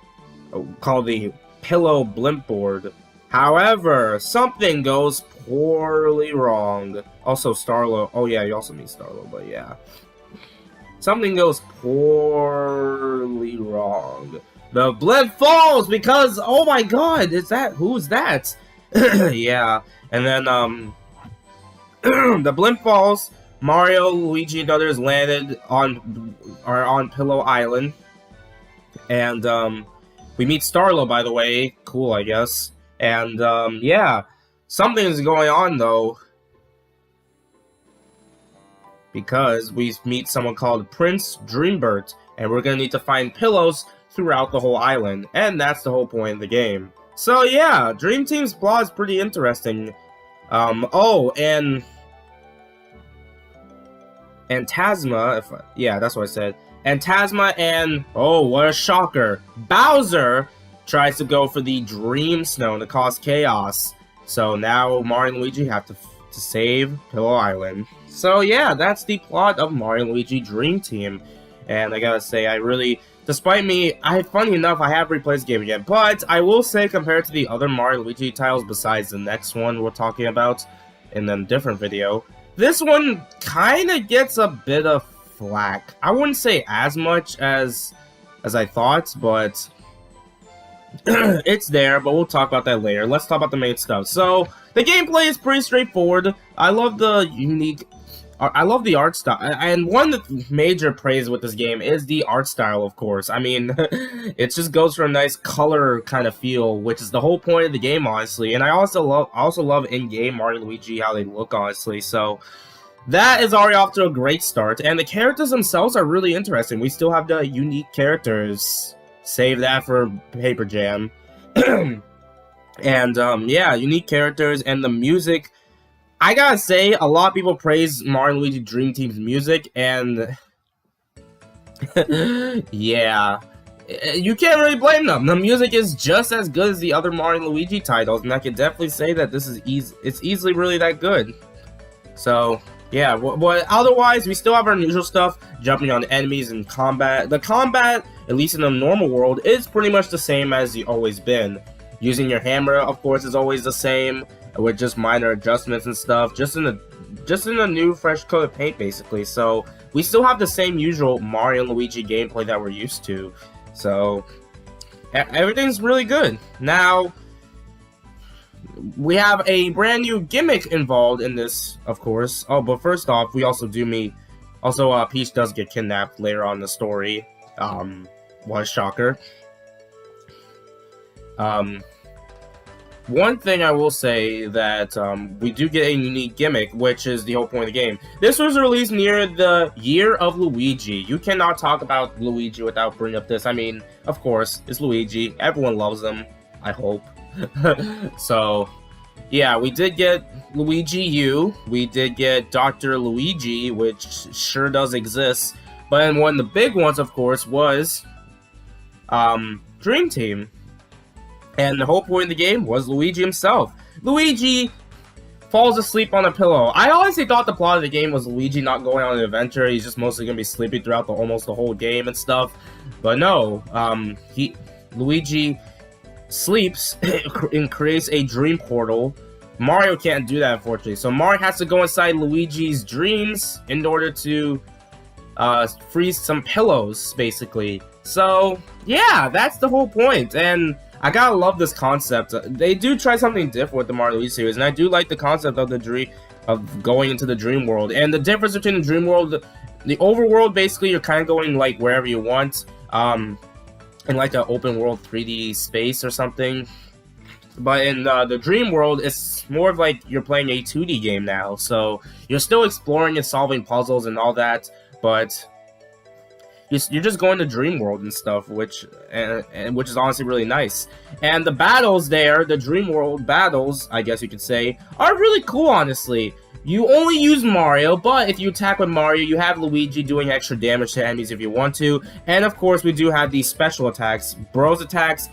called the Pillow Blimp Board. However, something goes poorly wrong. Also, Starlo. Oh yeah, you also meet Starlo, but yeah. Something goes poorly wrong. The blimp falls because, oh my god, who's that? Yeah, and then, the blimp falls, Mario, Luigi, and others are on Pillow Island, and we meet Starlo, by the way. Cool, I guess. And yeah, something is going on though, because we meet someone called Prince Dreambert, and we're gonna need to find pillows throughout the whole island, and that's the whole point of the game. So yeah, Dream Team's plot is pretty interesting. Oh, and Tasma, yeah, that's what I said. And Tasma and, oh, what a shocker, Bowser tries to go for the Dream Stone to cause chaos. So now Mario and Luigi have to save Pillow Island. So yeah, that's the plot of Mario and Luigi Dream Team. And I gotta say, I really, despite me, funny enough, I have replayed this game again, but I will say, compared to the other Mario and Luigi titles besides the next one we're talking about in a different video, this one kinda gets a bit of flack. I wouldn't say as much as I thought, but it's there, but we'll talk about that later. Let's talk about the main stuff. So, the gameplay is pretty straightforward. I love the art style, and one major praise with this game is the art style, of course. I mean, it just goes for a nice color kind of feel, which is the whole point of the game, honestly. And I also love in-game Mario and Luigi, how they look, honestly. So that is already off to a great start, and the characters themselves are really interesting. We still have the unique characters. Save that for Paper Jam. And yeah, unique characters, and the music. I gotta say, a lot of people praise Mario and Luigi Dream Team's music, and yeah, you can't really blame them. The music is just as good as the other Mario and Luigi titles, and I can definitely say that this is it's easily really that good. So yeah, but otherwise, we still have our usual stuff, jumping on enemies and combat. The combat, at least in the normal world, is pretty much the same as it's always been. Using your hammer, of course, is always the same, with just minor adjustments and stuff, just in a new fresh coat of paint, basically. So we still have the same usual Mario and Luigi gameplay that we're used to. So everything's really good. Now we have a brand new gimmick involved in this, of course. Oh, but first off, we also do meet. Also, Peach does get kidnapped later on in the story. What a shocker. One thing I will say that we do get a unique gimmick, which is the whole point of the game. This was released near the year of Luigi. You cannot talk about Luigi without bringing up this. I mean, of course, it's Luigi. Everyone loves him, I hope. So, yeah, we did get Luigi U. We did get Dr. Luigi, which sure does exist. But then one of the big ones, of course, was Dream Team. And the whole point of the game was Luigi himself. Luigi falls asleep on a pillow. I honestly thought the plot of the game was Luigi not going on an adventure. He's just mostly going to be sleeping throughout almost the whole game and stuff. But no, Luigi sleeps and creates a dream portal. Mario can't do that, unfortunately. So Mario has to go inside Luigi's dreams in order to freeze some pillows, basically. So, yeah, that's the whole point. And I gotta love this concept. They do try something different with the Mario and Luigi series, and I do like the concept of going into the dream world. And the difference between the dream world, the overworld, basically you're kind of going like wherever you want, in like an open world 3D space or something. But in the dream world, it's more of like you're playing a 2D game now. So you're still exploring and solving puzzles and all that, but you're just going to dream world and stuff, which is honestly really nice. And the battles there, the dream world battles, I guess you could say, are really cool, honestly. You only use Mario, but if you attack with Mario, you have Luigi doing extra damage to enemies if you want to. And of course, we do have these special attacks, Bros attacks,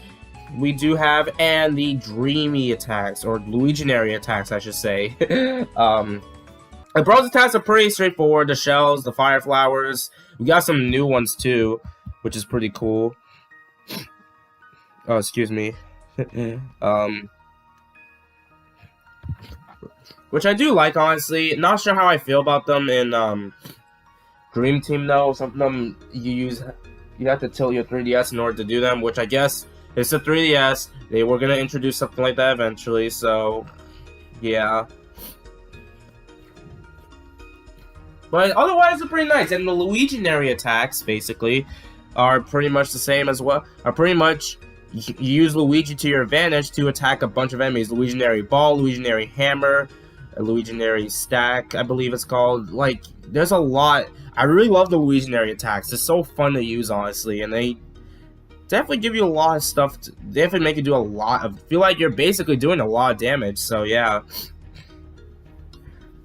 we do have, and the Dreamy attacks, or Luiginary attacks, I should say. The Bros attacks are pretty straightforward. The shells, the fire flowers. We got some new ones too, which is pretty cool. Oh, excuse me. Which I do like, honestly. Not sure how I feel about them in Dream Team though. Some of them you have to tilt your 3DS in order to do them, which I guess it's a 3DS. They were gonna introduce something like that eventually, so yeah. But otherwise, it's pretty nice. And the Luiginary attacks, basically, are pretty much the same as well. Are pretty much, you use Luigi to your advantage to attack a bunch of enemies. Luiginary Ball, Luiginary Hammer, a Luiginary Stack, I believe it's called. Like, there's a lot. I really love the Luiginary attacks. It's so fun to use, honestly. And they definitely give you a lot of stuff. Definitely make you do a lot of... feel like you're basically doing a lot of damage. So, yeah.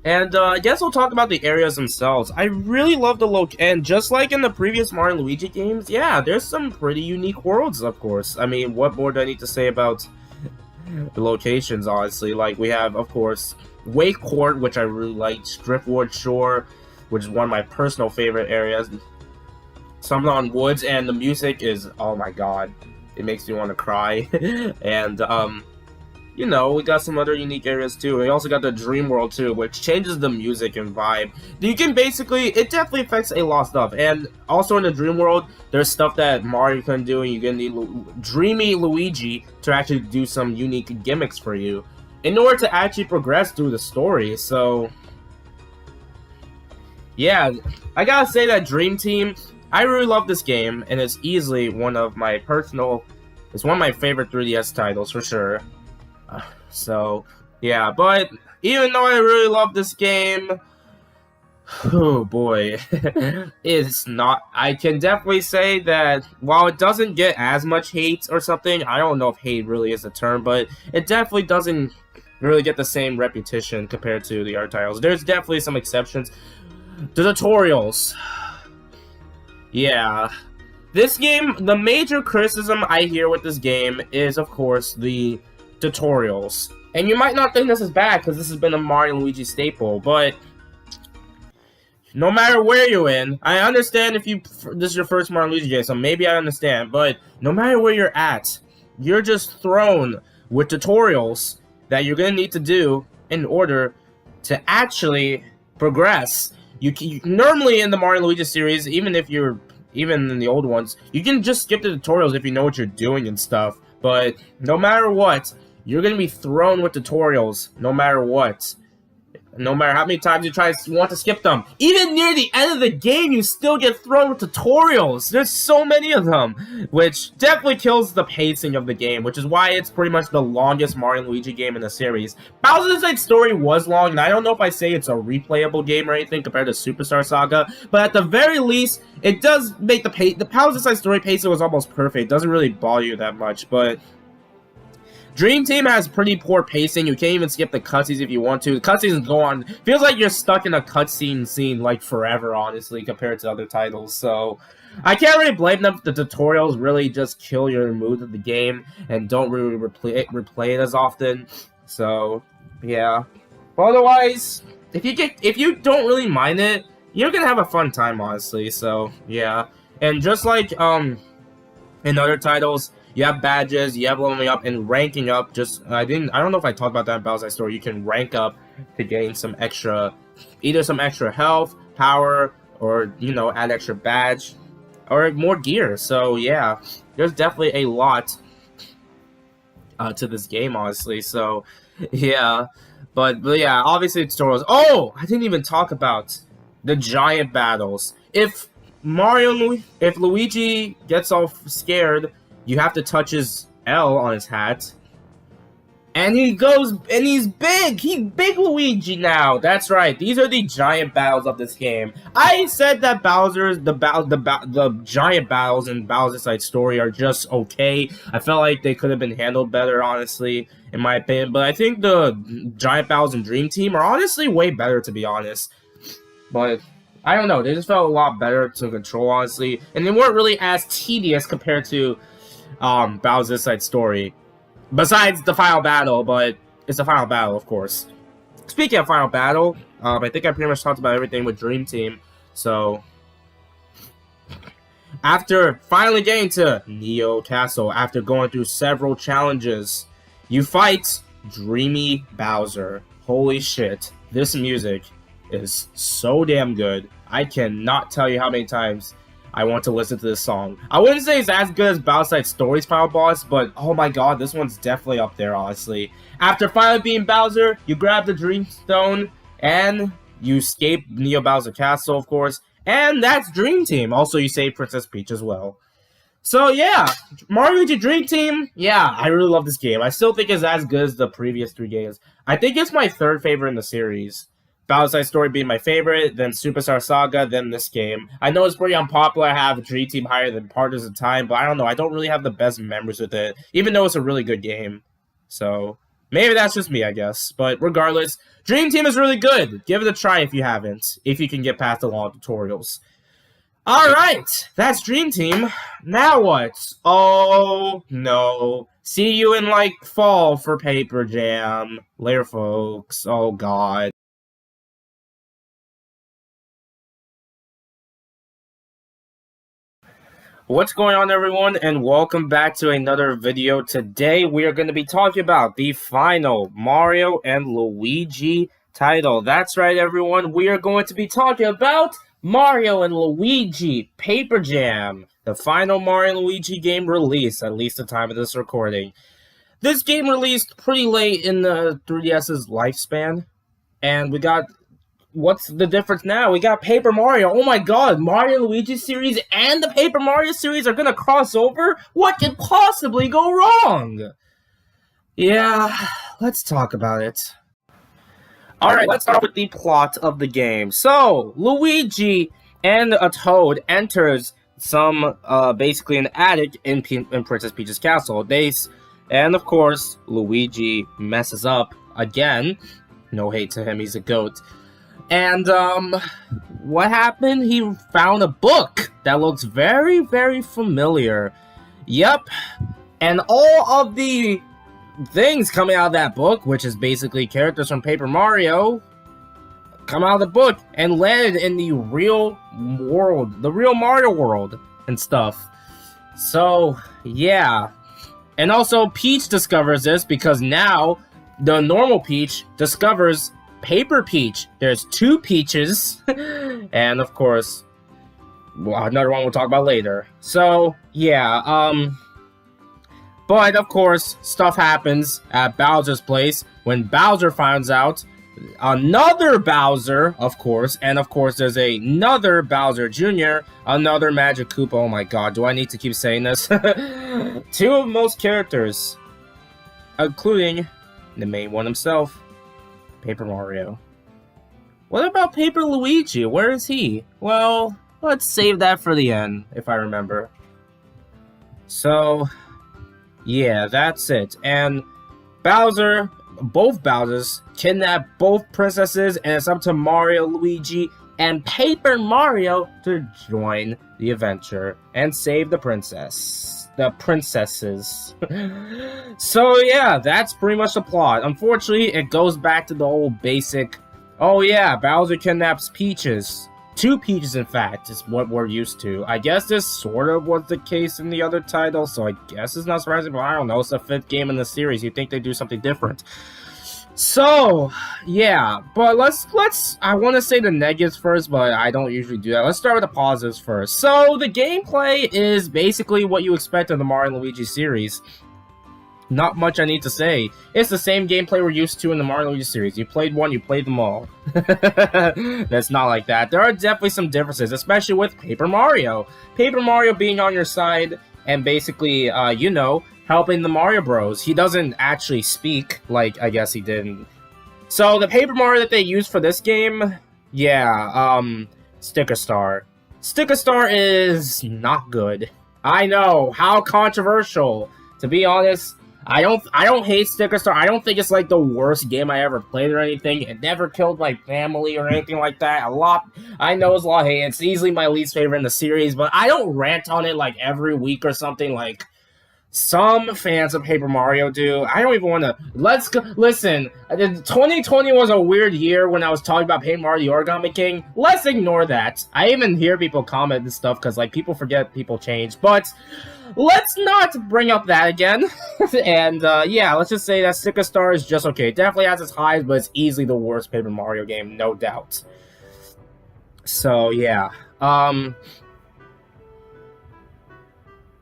And I guess we'll talk about the areas themselves. I really love the and just like in the previous Mario and Luigi games, yeah, there's some pretty unique worlds, of course. I mean, what more do I need to say about the locations, honestly? Like, we have, of course, Wake Court, which I really liked, Driftwood Shore, which is one of my personal favorite areas, Sundown Woods, and the music is, oh my god, it makes me want to cry. And, you know, we got some other unique areas too. We also got the Dream World too, which changes the music and vibe. You can basically, it definitely affects a lot of stuff. And also in the Dream World, there's stuff that Mario can do, and you're gonna need Dreamy Luigi to actually do some unique gimmicks for you in order to actually progress through the story. So, yeah, I gotta say that Dream Team, I really love this game, and it's easily one of my it's one of my favorite 3DS titles for sure. So, yeah, but even though I really love this game, oh boy, it's not, I can definitely say that while it doesn't get as much hate or something, I don't know if hate really is the term, but it definitely doesn't really get the same reputation compared to the other titles. There's definitely some exceptions. The tutorials. Yeah. This game, the major criticism I hear with this game is, of course, the tutorials. And you might not think this is bad because this has been a Mario and Luigi staple, but no matter where you're in, I understand if this is your first Mario and Luigi game, so maybe I understand, but no matter where you're at, you're just thrown with tutorials that you're gonna need to do in order to actually progress. You normally in the Mario and Luigi series, even in the old ones, you can just skip the tutorials if you know what you're doing and stuff, but no matter what, you're going to be thrown with tutorials, no matter what. No matter how many times you want to skip them. Even near the end of the game, you still get thrown with tutorials. There's so many of them, which definitely kills the pacing of the game, which is why it's pretty much the longest Mario and Luigi game in the series. Bowser's Inside Story was long, and I don't know if I say it's a replayable game or anything compared to Superstar Saga, but at the very least, it does make the Bowser's Inside Story pacing was almost perfect. It doesn't really bother you that much, but Dream Team has pretty poor pacing. You can't even skip the cutscenes if you want to. The cutscenes go on. Feels like you're stuck in a cutscene scene like forever, honestly, compared to other titles. So, I can't really blame them. The tutorials really just kill your mood of the game and don't really replay it as often. So, yeah. But otherwise, if you don't really mind it, you're gonna have a fun time, honestly. So, yeah. And just like in other titles, you have badges, you have leveling up and ranking up. I don't know if I talked about that in Bowser's Story. You can rank up to gain some extra, either some extra health, power, or, you know, add extra badge, or more gear. So, yeah, there's definitely a lot to this game, honestly. So, yeah. But yeah, obviously tutorials. Oh, I didn't even talk about the giant battles. If Luigi gets all scared, you have to touch his L on his hat. And he goes, and he's big! He's Big Luigi now! That's right, these are the giant battles of this game. I said that the giant battles in Bowser's Inside Story are just okay. I felt like they could have been handled better, honestly, in my opinion. But I think the giant battles in Dream Team are honestly way better, to be honest. But I don't know, they just felt a lot better to control, honestly. And they weren't really as tedious compared to Bowser's Inside Story. Besides the final battle, but it's the final battle, of course. Speaking of final battle, I think I pretty much talked about everything with Dream Team. So, after finally getting to Neo Castle, after going through several challenges, you fight Dreamy Bowser. Holy shit, this music is so damn good. I cannot tell you how many times I want to listen to this song. I wouldn't say it's as good as Bowser's Inside Story's final boss, but oh my god, this one's definitely up there, honestly. After finally beating Bowser, you grab the Dream Stone, and You escape Neo Bowser Castle, of course, and that's Dream Team. Also, you save Princess Peach as well. So yeah, Mario Luigi Dream Team. Yeah, I really love this game. I still think it's as good as the previous 3 games. I think it's my 3rd favorite in the series. Bowser's Side Story being my favorite, then Superstar Saga, then this game. I know it's pretty unpopular. I have Dream Team higher than Partners in Time, but I don't know. I don't really have the best memories with it, even though it's a really good game. So maybe that's just me, I guess. But regardless, Dream Team is really good. Give it a try if you haven't, if you can get past the long tutorials. Alright, that's Dream Team. Now what? Oh, no. See you in, like, fall for Paper Jam. Later, folks. Oh, God. What's going on, everyone, and welcome back to another video. Today, we are going to be talking about the final Mario and Luigi title. That's right, everyone. We are going to be talking about Mario and Luigi Paper Jam, the final Mario and Luigi game release, at least the time of this recording. This game released pretty late in the 3DS's lifespan, and we got... What's the difference now? We got Paper Mario. Oh my god, Mario and Luigi series and the Paper Mario series are gonna cross over? What could possibly go wrong? Yeah, let's talk about it. Alright, let's start with the plot of the game. So, Luigi and a Toad enters basically an attic in Princess Peach's castle. And of course, Luigi messes up again. No hate to him, he's a goat. And, what happened? He found a book that looks very, very familiar. Yep. And all of the things coming out of that book, which is basically characters from Paper Mario, come out of the book and landed in the real world, the real Mario world and stuff. So, yeah. And also, Peach discovers this because now the normal Peach discovers Paper Peach. There's 2 Peaches, and of course, well, another one we'll talk about later. So, yeah, but of course, stuff happens at Bowser's place when Bowser finds out another Bowser, of course, and of course, there's another Bowser Jr., another Magic Koopa. Oh my god, do I need to keep saying this? 2 of most characters, including the main one himself, Paper Mario. What about Paper Luigi? Where is he? Well, let's save that for the end, if I remember. So, yeah, that's it. And Bowser, both Bowsers, kidnap both princesses, and it's up to Mario, Luigi, and Paper Mario to join the adventure and save the princesses. So yeah, that's pretty much the plot. Unfortunately, it goes back to the old basic, oh yeah, Bowser kidnaps Peaches. 2 Peaches, in fact, is what we're used to. I guess this sort of was the case in the other title, so I guess it's not surprising, but I don't know, it's the 5th game in the series. You'd think they'd do something different. So, yeah, but let's I want to say the negatives first, but I don't usually do that. Let's start with the positives first. So, the gameplay is basically what you expect of the Mario and Luigi series. Not much I need to say. It's the same gameplay we're used to in the Mario and Luigi series. You played one, you played them all. That's not like that. There are definitely some differences, especially with Paper Mario. Paper Mario being on your side and basically, you know, helping the Mario Bros. He doesn't actually speak, like I guess he didn't. So the Paper Mario that they used for this game, yeah, Sticker Star. Sticker Star is not good. I know, how controversial. To be honest, I don't hate Sticker Star. I don't think it's like the worst game I ever played or anything. It never killed my family or anything like that. I know it's a lot of hate. It's easily my least favorite in the series, but I don't rant on it like every week or something like some fans of Paper Mario do. I don't even want to... Listen, 2020 was a weird year when I was talking about Paper Mario the Origami King. Let's ignore that. I even hear people comment and stuff because, like, people forget, people change. But let's not bring up that again. And, yeah, let's just say that Sticker Star is just okay. It definitely has its highs, but it's easily the worst Paper Mario game, no doubt. So, yeah.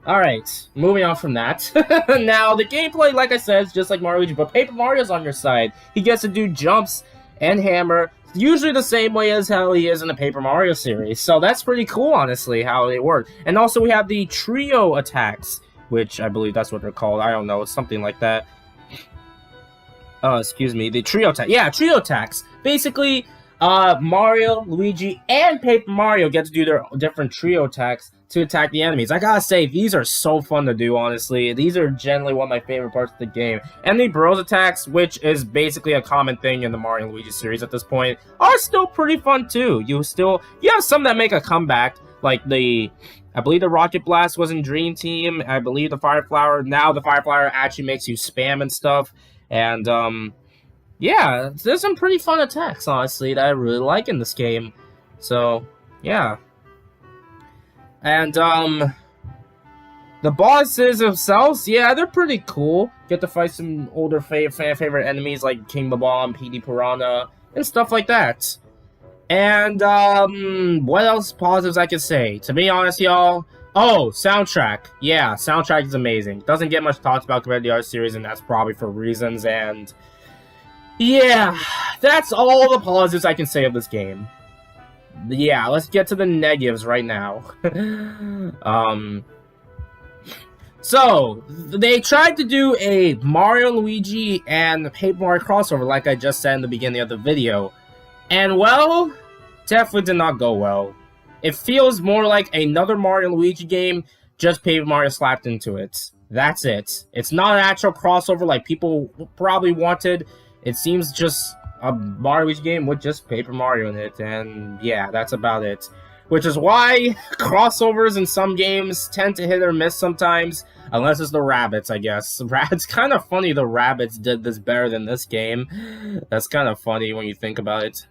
Alright, moving on from that. Now, the gameplay, like I said, is just like Mario Luigi, but Paper Mario's on your side. He gets to do jumps and hammer. usually the same way as how he is in the Paper Mario series. So that's pretty cool, honestly, how they work. And also we have the trio attacks, which I believe that's what they're called. I don't know, it's something like that. Excuse me, the trio attack. Yeah, trio attacks. Basically, Mario, Luigi, and Paper Mario get to do their different trio attacks to attack the enemies. I gotta say, these are so fun to do, honestly. These are generally one of my favorite parts of the game. And the Bros attacks, which is basically a common thing in the Mario and Luigi series at this point, are still pretty fun too. You have some that make a comeback, like I believe the Rocket Blast was in Dream Team. I believe the Fire Flower, now the Fire Flower actually makes you spam and stuff. And, yeah, there's some pretty fun attacks, honestly, that I really like in this game. So, yeah. And, the bosses themselves, yeah, they're pretty cool. Get to fight some older favorite enemies like King Bomb, PD Piranha, and stuff like that. And, what else positives I could say? To be honest, y'all, oh, soundtrack. Yeah, soundtrack is amazing. Doesn't get much talked about compared to the other series, and that's probably for reasons, and yeah, that's all the positives I can say of this game. Yeah, let's get to the negatives right now. So, they tried to do a Mario and Luigi and Paper Mario crossover, like I just said in the beginning of the video. And, well, definitely did not go well. It feels more like another Mario and Luigi game, just Paper Mario slapped into it. That's it. It's not an actual crossover like people probably wanted. It seems just a Mario Luigi game with just Paper Mario in it, and yeah, that's about it. Which is why crossovers in some games tend to hit or miss sometimes, unless it's the rabbits, I guess. It's kind of funny the rabbits did this better than this game. That's kind of funny when you think about it.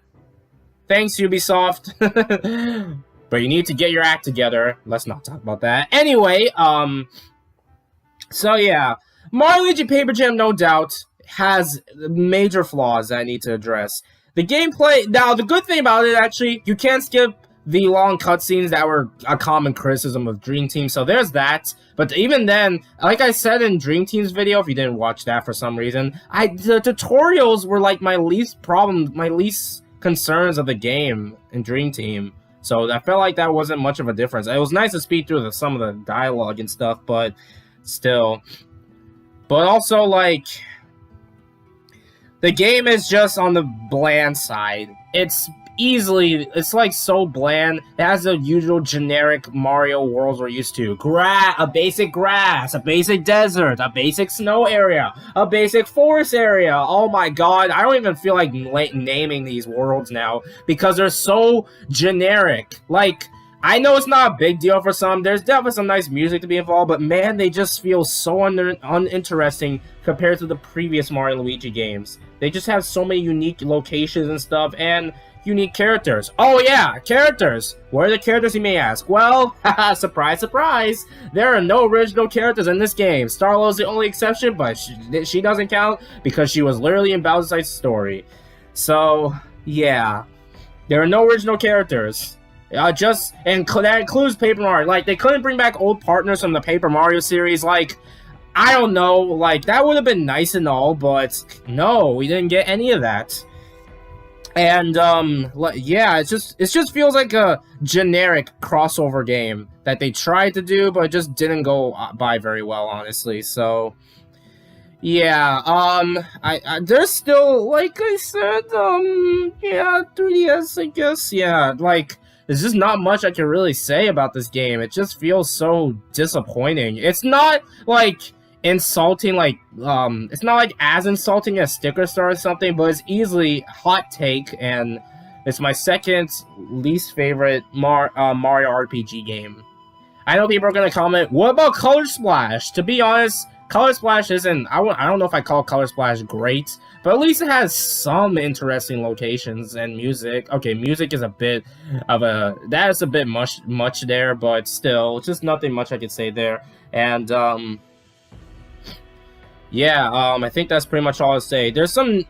Thanks, Ubisoft. But you need to get your act together. Let's not talk about that. Anyway, so yeah, Mario Luigi Paper Jam, no doubt, has major flaws that I need to address. The gameplay, now the good thing about it, actually, you can't skip the long cutscenes that were a common criticism of Dream Team, so there's that. But even then, like I said in Dream Team's video, if you didn't watch that for some reason, the tutorials were like my least concerns of the game in Dream Team. So I felt like that wasn't much of a difference. It was nice to speed through some of the dialogue and stuff, but still. But also, like, the game is just on the bland side. It's like so bland. It has the usual generic Mario worlds we're used to. A basic grass, a basic desert, a basic snow area, a basic forest area. Oh my god, I don't even feel like naming these worlds now because they're so generic. Like, I know it's not a big deal for some. There's definitely some nice music to be involved, but man, they just feel so uninteresting compared to the previous Mario and Luigi games. They just have so many unique locations and stuff, and unique characters. Oh yeah, characters! Where are the characters, you may ask? Well, haha, surprise, surprise! There are no original characters in this game. Starlow's the only exception, but she doesn't count because she was literally in Bowser's story. So, yeah. There are no original characters. That includes Paper Mario. Like, they couldn't bring back old partners from the Paper Mario series. Like, I don't know. Like, that would have been nice and all, but no, we didn't get any of that. And, yeah, it just feels like a generic crossover game that they tried to do, but it just didn't go by very well, honestly. So, yeah, there's still, like I said, yeah, 3DS, I guess, yeah, like, there's just not much I can really say about this game. It just feels so disappointing. It's not, like, insulting, like, it's not, like, as insulting as Sticker Star or something, but it's easily hot take, and it's my second least favorite Mario RPG game. I know people are gonna comment, what about Color Splash? To be honest, Color Splash isn't, I don't know if I call Color Splash great, but at least it has some interesting locations and music. Okay, music is a bit of that is a bit much there, but still, just nothing much I could say there. And, yeah, I think that's pretty much all I'll say. There's some,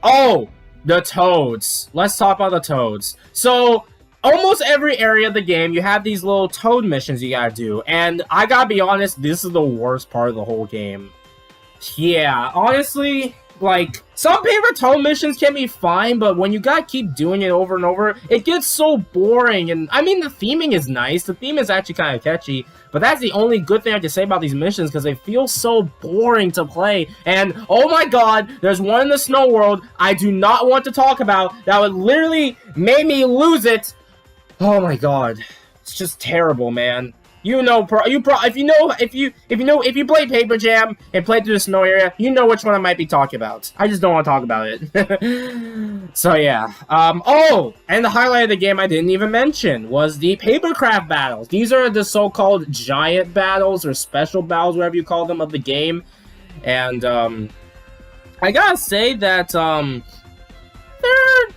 the Toads. Let's talk about the Toads. So, almost every area of the game, you have these little Toad missions you gotta do, and I gotta be honest, this is the worst part of the whole game. Yeah, honestly, like, some paper tone missions can be fine, but when you gotta keep doing it over and over, it gets so boring. And I mean, the theming is nice. The theme is actually kind of catchy, but that's the only good thing I can say about these missions, because they feel so boring to play. And oh my god, there's one in the snow world I do not want to talk about that would literally make me lose it. Oh my god, it's just terrible, man. You know, if you play Paper Jam and play through the snow area, you know which one I might be talking about. I just don't want to talk about it. So yeah. Oh, and the highlight of the game I didn't even mention was the Papercraft battles. These are the so-called giant battles or special battles, whatever you call them, of the game. And I gotta say that they're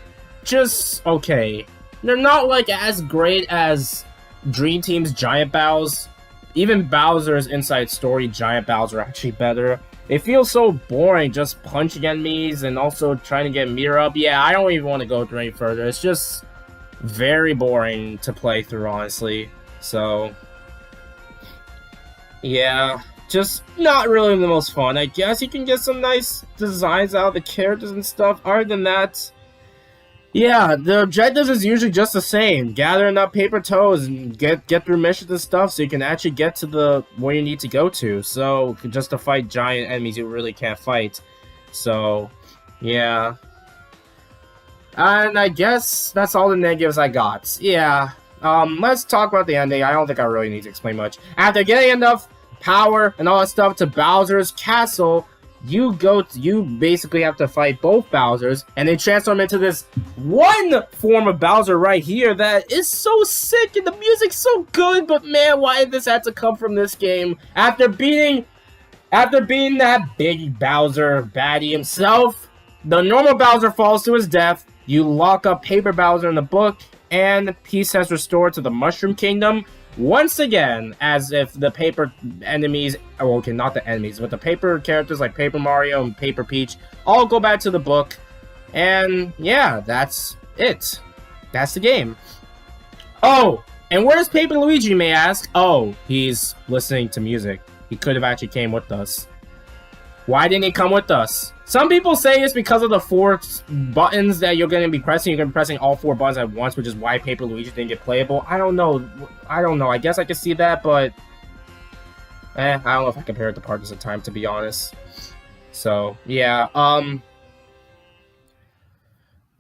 just okay. They're not like as great as Dream Team's giant battles. Even Bowser's Inside Story giant battles are actually better. They feel so boring just punching enemies and also trying to get meter up. Yeah, I don't even want to go through any further. It's just very boring to play through, honestly. So, yeah, just not really the most fun. I guess you can get some nice designs out of the characters and stuff. Other than that, yeah, the objectives is usually just the same. Gather enough paper toes and get through missions and stuff so you can actually get to the where you need to go to. So, just to fight giant enemies you really can't fight. So, yeah. And I guess that's all the negatives I got. Yeah. Let's talk about the ending. I don't think I really need to explain much. After getting enough power and all that stuff to Bowser's castle, you basically have to fight both Bowsers, and they transform into this one form of Bowser right here that is so sick, and the music's so good, but man, why did this have to come from this game? After beating that big Bowser baddie himself, the normal Bowser falls to his death, you lock up Paper Bowser in the book, and peace has restored to the Mushroom Kingdom, once again, as if the paper enemies, well, okay, not the enemies, but the paper characters like Paper Mario and Paper Peach all go back to the book. And yeah, that's it. That's the game. Oh, and where's Paper Luigi, you may ask? Oh, he's listening to music. He could have actually came with us. Why didn't he come with us? Some people say it's because of the 4 buttons that you're going to be pressing. You're going to be pressing all 4 buttons at once, which is why Paper Luigi didn't get playable. I don't know. I guess I can see that, but I don't know if I compare it to Partners in Time, to be honest. So, yeah.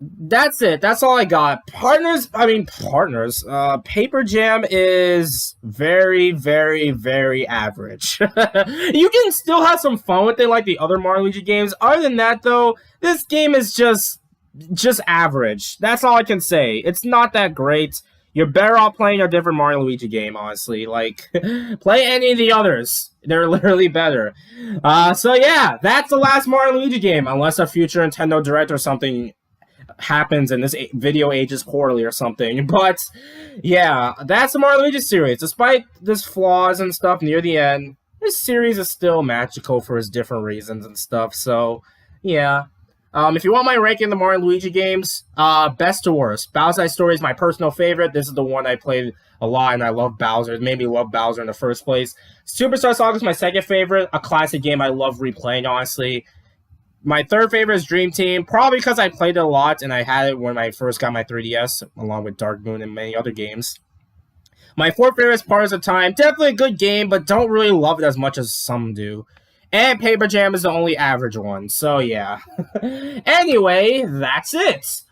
That's it. That's all I got. Partners. Paper Jam is very, very, very average. You can still have some fun with it like the other Mario and Luigi games. Other than that, though, this game is just average. That's all I can say. It's not that great. You're better off playing a different Mario and Luigi game, honestly. Like, play any of the others. They're literally better. So yeah, that's the last Mario and Luigi game, unless a future Nintendo Direct or something happens and this video ages poorly or something. But yeah, that's the Mario and Luigi series. Despite this flaws and stuff near the end, this series is still magical for its different reasons and stuff. So yeah. If you want my ranking of the Mario and Luigi games, best to worst. Bowser's Story is my personal favorite. This is the one I played a lot, and I love Bowser. It made me love Bowser in the first place. Superstar Saga is my second favorite. A classic game I love replaying, honestly. My third favorite is Dream Team, probably because I played it a lot, and I had it when I first got my 3DS, along with Dark Moon and many other games. My fourth favorite is Partners in Time. Definitely a good game, but don't really love it as much as some do. And Paper Jam is the only average one, so yeah. Anyway, that's it.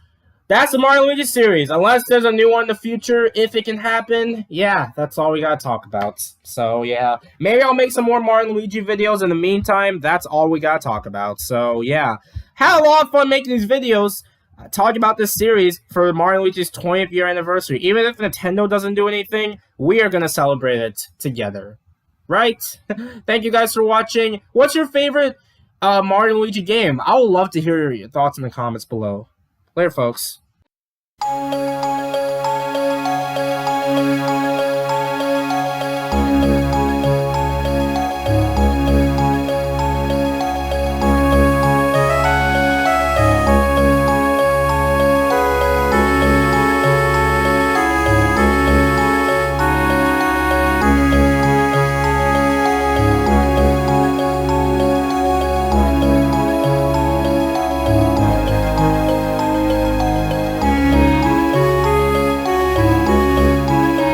That's the Mario and Luigi series. Unless there's a new one in the future, if it can happen, yeah, that's all we gotta talk about. So yeah, maybe I'll make some more Mario and Luigi videos. In the meantime, that's all we gotta talk about. So yeah, had a lot of fun making these videos, talking about this series for Mario and Luigi's 20th year anniversary. Even if Nintendo doesn't do anything, we are gonna celebrate it together. Right? Thank you guys for watching. What's your favorite Mario and Luigi game? I would love to hear your thoughts in the comments below. Later, folks.